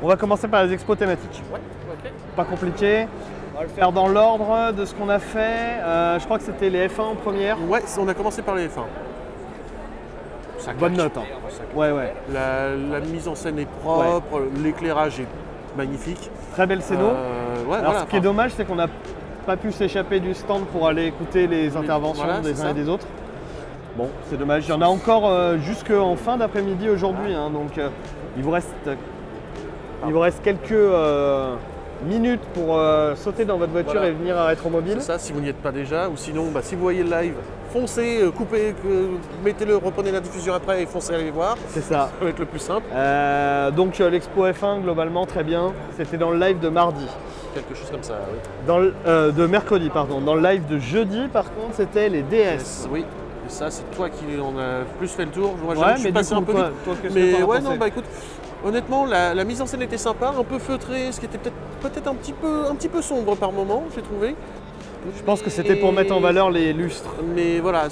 On va commencer par les expos thématiques. Ouais, ok. Pas compliqué. On va le faire dans l'ordre de ce qu'on a fait. Je crois que c'était les F1 en première. Ouais, on a commencé par les F1. Ça Bonne claque. note. Hein. Ouais, ouais. La mise en scène est propre, l'éclairage est magnifique. Très belle scéno. Ouais, Alors voilà, ce qui est dommage, c'est qu'on n'a pas pu s'échapper du stand pour aller écouter les interventions voilà, des c'est uns ça. et des autres. Bon, c'est dommage. Il y en a encore jusqu'en fin d'après-midi aujourd'hui. Hein, donc il vous reste quelques minutes pour sauter dans votre voiture Voilà. et venir à Rétromobile. C'est ça, si vous n'y êtes pas déjà, ou sinon, si vous voyez le live, foncez, coupez, mettez-le, reprenez la diffusion après et foncez aller voir. C'est ça. Ça va être le plus simple. Donc l'expo F1, globalement, très bien. C'était dans le live de mardi. Quelque chose comme ça, oui. De mercredi, pardon. Dans le live de jeudi, par contre, c'était les DS. Oui. Et ça, c'est toi qui en a plus fait le tour. Moi, Ouais, je suis mais passé du coup, un peu toi, vite. qu'est-ce que Mais t'en as ouais, pensé non, bah écoute, honnêtement, la mise en scène était sympa, un peu feutrée, ce qui était peut-être un petit peu sombre par moment, j'ai trouvé. Je pense que c'était pour mettre en valeur les lustres. Mais voilà,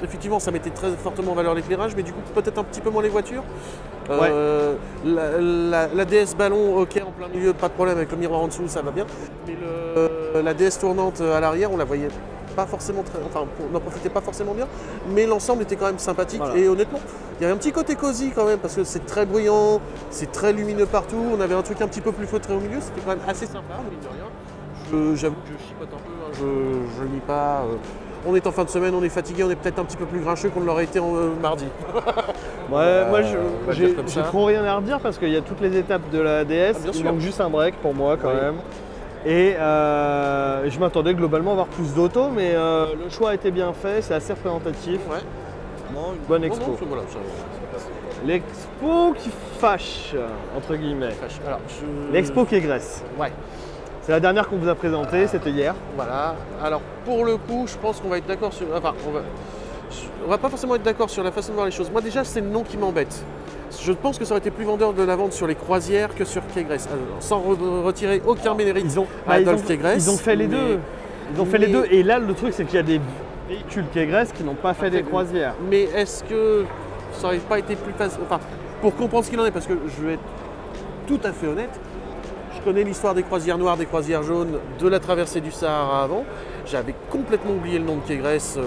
effectivement, ça mettait très fortement en valeur l'éclairage, mais du coup, peut-être un petit peu moins les voitures. La DS ballon, ok, en plein milieu, pas de problème, avec le miroir en dessous, ça va bien. Mais la DS tournante à l'arrière, on la voyait pas forcément on n'en profitait pas forcément bien, mais l'ensemble était quand même sympathique. Voilà. Et honnêtement, il y avait un petit côté cosy quand même, parce que c'est très bruyant, c'est très lumineux partout. On avait un truc un petit peu plus feutré au milieu, c'était quand même assez sympa, mine de rien. J'avoue que je chipote un peu, hein, je nie pas. On est en fin de semaine, on est fatigué, on est peut-être un petit peu plus grincheux qu'on ne l'aurait été mardi. Ouais, moi on va j'ai dire comme ça. trop rien à redire parce qu'il y a toutes les étapes de la DS. Ah, bien Il sûr. manque juste un break pour moi quand Oui. même. Et je m'attendais globalement à avoir plus d'autos, mais le choix a été bien fait, c'est assez représentatif. Ouais. Non, une bonne expo. Non, voilà, L'expo qui fâche, entre guillemets. Alors, L'expo qui égresse. Ouais. C'est la dernière qu'on vous a présentée, c'était hier. Voilà. Alors pour le coup, je pense qu'on va être d'accord sur. Enfin, on va pas forcément être d'accord sur la façon de voir les choses. Moi déjà, c'est le nom qui m'embête. Je pense que ça aurait été plus vendeur de la vente sur les croisières que sur Kégresse. Sans retirer aucun mérite à Adolphe Kégresse. Ils ont fait les deux. Ils ont fait les deux. Et là, le truc, c'est qu'il y a des véhicules Kégresse qui n'ont pas fait des croisières. Mais est-ce que ça aurait pas été plus facile. Enfin, pour comprendre ce qu'il en est, parce que je vais être tout à fait honnête. Je connais l'histoire des croisières noires, des croisières jaunes, de la traversée du Sahara avant. J'avais complètement oublié le nom de Kégresse.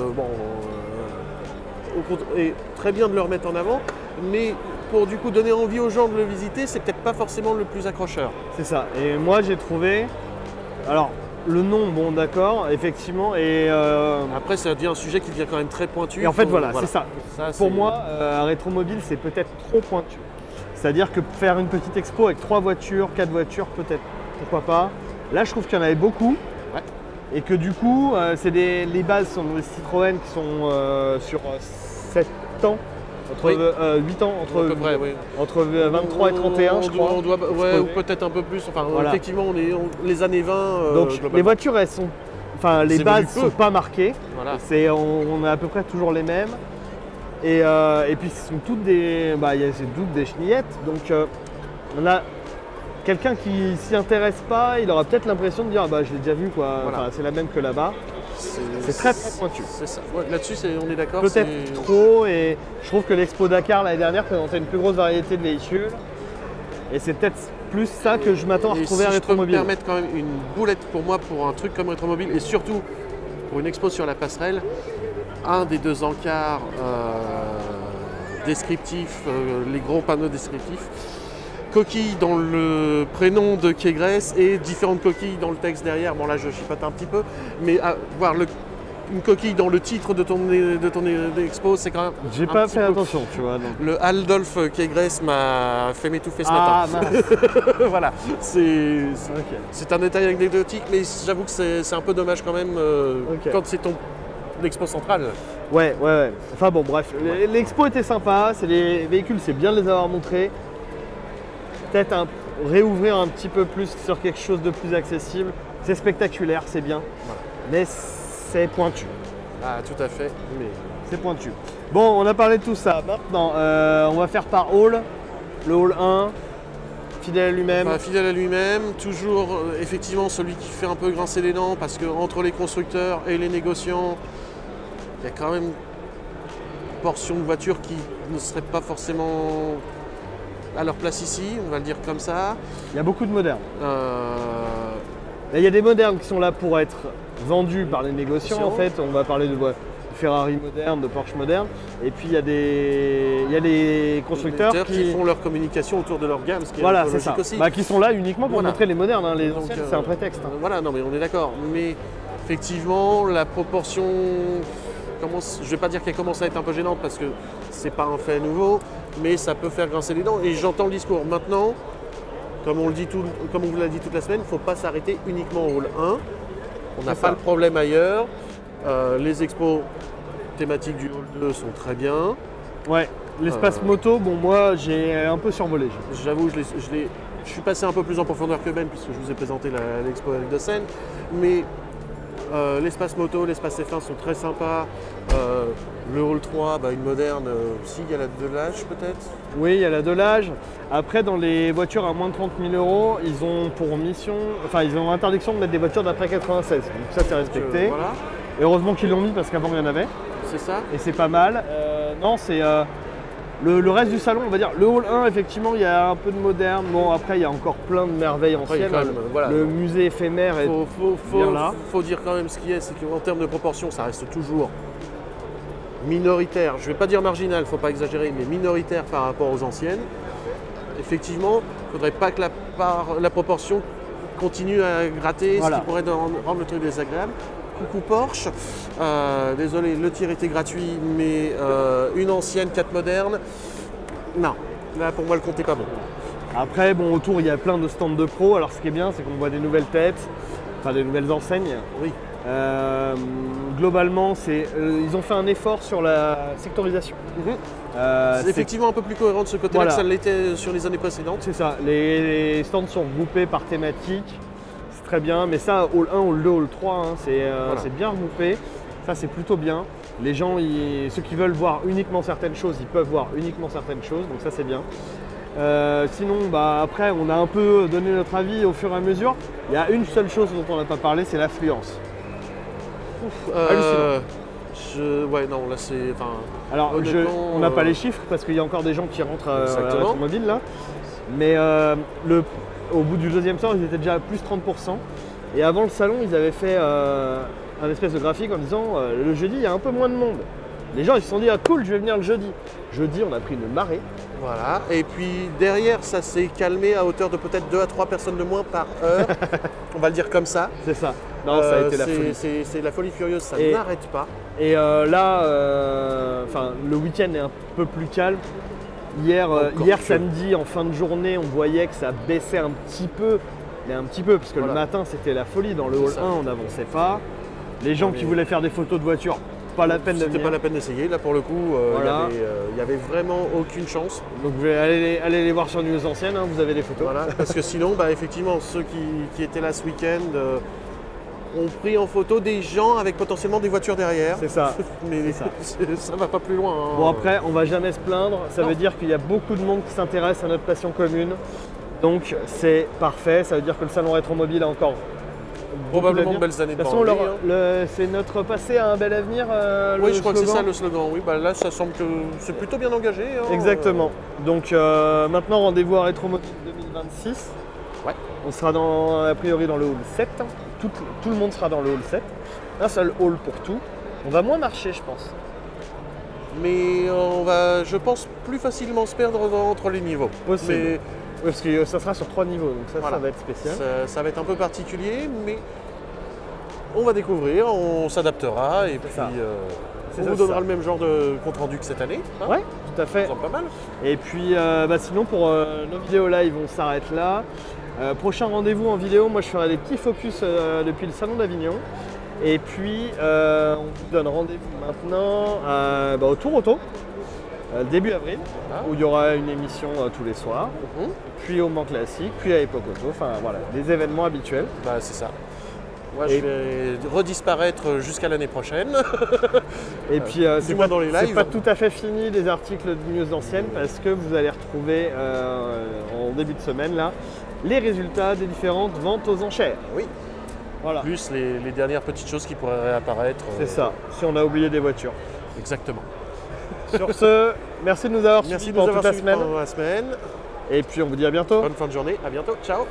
Et très bien de le remettre en avant. Mais pour du coup donner envie aux gens de le visiter, c'est peut-être pas forcément le plus accrocheur. C'est ça. Et moi, j'ai trouvé. Alors, le nom, bon, d'accord, effectivement. Et après, ça devient un sujet qui devient quand même très pointu. Et en fait, voilà. C'est ça. Pour moi, un rétromobile, c'est peut-être trop pointu. C'est-à-dire que faire une petite expo avec 3 voitures, 4 voitures, peut-être, pourquoi pas. Là, je trouve qu'il y en avait beaucoup. Ouais. Et que du coup, les bases sont des Citroën qui sont sur 7 ans. Entre 8 ans, entre 23 et 31, je crois. Ou peut-être un peu plus. Enfin, voilà. Effectivement, on est les années 20. Donc les voitures, elles sont. Enfin, les bases ne sont pas marquées. Voilà. On a à peu près toujours les mêmes. Et puis ce sont toutes des. Il y a toutes des chenillettes. Donc on a quelqu'un qui s'y intéresse pas, il aura peut-être l'impression de dire je l'ai déjà vu quoi. Voilà. Enfin, c'est la même que là-bas. C'est très très pointu. C'est ça. Ouais, là-dessus, on est d'accord. Peut-être trop, et je trouve que l'Expo Dakar l'année dernière présentait une plus grosse variété de véhicules. Et c'est peut-être plus ça que je m'attends à retrouver à Rétromobile. Je peux me permettre quand même une boulette pour moi pour un truc comme Rétromobile, et surtout pour une expo sur la passerelle, un des 2 encarts descriptifs, les gros panneaux descriptifs, coquilles dans le prénom de Kégresse et différentes coquilles dans le texte derrière. Bon là je chipote un petit peu, mais voir une coquille dans le titre de ton expo, c'est quand même. J'ai pas fait attention, tu vois. Donc. Le Adolphe Kégresse m'a fait m'étouffer ce matin. Voilà, c'est un détail anecdotique, mais j'avoue que c'est un peu dommage quand même quand c'est ton expo centrale. Ouais. Enfin bon, bref, l'expo était sympa, les véhicules, c'est bien de les avoir montrés. Peut-être réouvrir un petit peu plus sur quelque chose de plus accessible. C'est spectaculaire, c'est bien, mais c'est pointu. Ah, tout à fait. Mais... C'est pointu. Bon, on a parlé de tout ça. Maintenant, on va faire par hall. Le hall 1, fidèle à lui-même. Fidèle à lui-même, toujours effectivement celui qui fait un peu grincer les dents parce qu'entre les constructeurs et les négociants, il y a quand même une portion de voitures qui ne serait pas forcément à leur place ici, on va le dire comme ça. Il y a beaucoup de modernes. Il y a des modernes qui sont là pour être vendus par les négociants en fait. On va parler de Ferrari moderne, de Porsche moderne. Et puis il y a les constructeurs qui font leur communication autour de leur gamme, ce qui est voilà, c'est ça. aussi. Qui sont là uniquement pour montrer les modernes. Hein. Les anciennes, c'est un prétexte. Hein. Voilà, non mais on est d'accord. Mais effectivement, la proportion commence, je ne vais pas dire qu'elle commence à être un peu gênante parce que c'est pas un fait nouveau, mais ça peut faire grincer les dents. Et j'entends le discours. Maintenant, comme on vous l'a dit toute la semaine, il ne faut pas s'arrêter uniquement au hall 1. On n'a pas le problème ailleurs. Les expos thématiques du hall 2 sont très bien. Ouais, l'espace moto, bon moi j'ai un peu survolé. J'avoue, je suis passé un peu plus en profondeur que Ben puisque je vous ai présenté l'expo avec de scène. Mais l'espace moto, l'espace F1 sont très sympas. Le hall 3, une moderne, si, il y a la Delage peut-être. Oui, il y a la Delage. Après, dans les voitures à moins de 30 000 €, ils ont pour mission, ils ont interdiction de mettre des voitures d'après 96. Donc ça, c'est respecté. Voilà. Et heureusement qu'ils l'ont mis parce qu'avant, il y en avait. C'est ça. Et c'est pas mal. Non, c'est le reste du salon, on va dire. Le hall 1, effectivement, il y a un peu de moderne. Bon, après, il y a encore plein de merveilles anciennes. Le musée éphémère est bien là. Faut dire quand même ce qui est, c'est qu'en termes de proportion, ça reste toujours minoritaire. Je ne vais pas dire marginal, il ne faut pas exagérer, mais minoritaire par rapport aux anciennes. Effectivement, il ne faudrait pas que la proportion continue à gratter, ce qui pourrait rendre le truc désagréable. Coucou Porsche, désolé, le tir était gratuit, mais une ancienne 4 moderne, non, là pour moi le compte n'est pas bon. Après, bon, autour il y a plein de stands de pros, alors ce qui est bien c'est qu'on voit des nouvelles têtes, des nouvelles enseignes. Oui. Globalement, ils ont fait un effort sur la sectorisation. C'est effectivement un peu plus cohérent de ce côté-là que ça l'était sur les années précédentes. C'est ça, les stands sont regroupés par thématique. Très bien, mais ça, hall 1, hall 2, hall 3, c'est bien regroupé. Ça, c'est plutôt bien. Les gens, ceux qui veulent voir uniquement certaines choses, ils peuvent voir uniquement certaines choses, donc ça, c'est bien. Sinon, après, on a un peu donné notre avis au fur et à mesure. Il y a une seule chose dont on n'a pas parlé, c'est l'affluence. Ouais, non, là, c'est... Alors, on n'a pas les chiffres parce qu'il y a encore des gens qui rentrent à l'automobile, là. Mais au bout du deuxième soir, ils étaient déjà à plus 30%. Et avant le salon, ils avaient fait un espèce de graphique en disant le jeudi, il y a un peu moins de monde. Les gens ils se sont dit ah cool, je vais venir le jeudi. Jeudi, on a pris une marée. Voilà. Et puis derrière, ça s'est calmé à hauteur de peut-être 2 à 3 personnes de moins par heure. On va le dire comme ça. C'est ça. Non, ça a été la folie. C'est la folie furieuse, ça n'arrête pas. Et là, le week-end est un peu plus calme. Hier samedi, en fin de journée, on voyait que ça baissait un petit peu. Mais un petit peu, parce que le matin, c'était la folie. Dans le hall 1, on n'avançait pas. Les gens qui voulaient faire des photos de voitures, pas la peine de venir. C'était pas la peine d'essayer. Là, pour le coup, il n'y avait vraiment aucune chance. Donc, vous allez les voir sur News Anciennes, vous avez les photos. Voilà, parce que sinon, effectivement, ceux qui étaient là ce week-end ont pris en photo des gens avec potentiellement des voitures derrière. C'est ça. Mais ça va pas plus loin. Hein. Bon, après, on va jamais se plaindre. Ça veut dire qu'il y a beaucoup de monde qui s'intéresse à notre passion commune. Donc, c'est parfait. Ça veut dire que le salon rétromobile a encore probablement de belles années devant lui. C'est notre passé à un bel avenir. Oui, je crois que c'est ça le slogan. Oui, là, ça semble que c'est plutôt bien engagé. Hein. Exactement. Donc, maintenant, rendez-vous à Rétromobile 2026. Ouais. On sera a priori dans le hall 7. Tout le monde sera dans le hall 7. Un seul hall pour tout. On va moins marcher, je pense. Mais on va, je pense, plus facilement se perdre entre les niveaux. Possible. Mais... Parce que ça sera sur 3 niveaux, donc ça va être spécial. Ça va être un peu particulier, mais on va découvrir, on s'adaptera et puis on vous donnera le même genre de compte rendu que cette année. Hein, ouais, tout à fait. Ça pas mal. Et puis sinon pour nos vidéos live, on s'arrête là. Prochain rendez-vous en vidéo, moi je ferai des petits focus depuis le salon d'Avignon. Et puis on vous donne rendez-vous maintenant au Tour Auto. Début avril, où il y aura une émission tous les soirs, puis au Mans Classique, puis à Époque Auto, enfin voilà, des événements habituels. C'est ça. Moi, je vais redisparaître jusqu'à l'année prochaine. Et puis, c'est moins dans les lives. pas tout à fait fini les articles de news anciennes parce que vous allez retrouver en début de semaine là les résultats des différentes ventes aux enchères. Oui. Voilà. Plus les dernières petites choses qui pourraient réapparaître. C'est ça, si on a oublié des voitures. Exactement. Sur ce, merci de nous avoir suivis pendant toute la semaine. Et puis on vous dit à bientôt. Bonne fin de journée, à bientôt, ciao.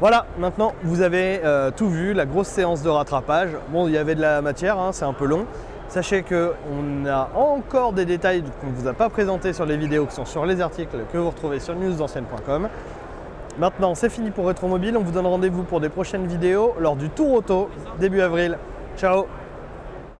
Voilà, maintenant vous avez tout vu, la grosse séance de rattrapage. Bon, il y avait de la matière, hein, c'est un peu long. Sachez qu'on a encore des détails qu'on ne vous a pas présentés sur les vidéos qui sont sur les articles que vous retrouvez sur newsancienne.com. Maintenant, c'est fini pour Rétromobile. On vous donne rendez-vous pour des prochaines vidéos lors du Tour Auto, début avril. Ciao!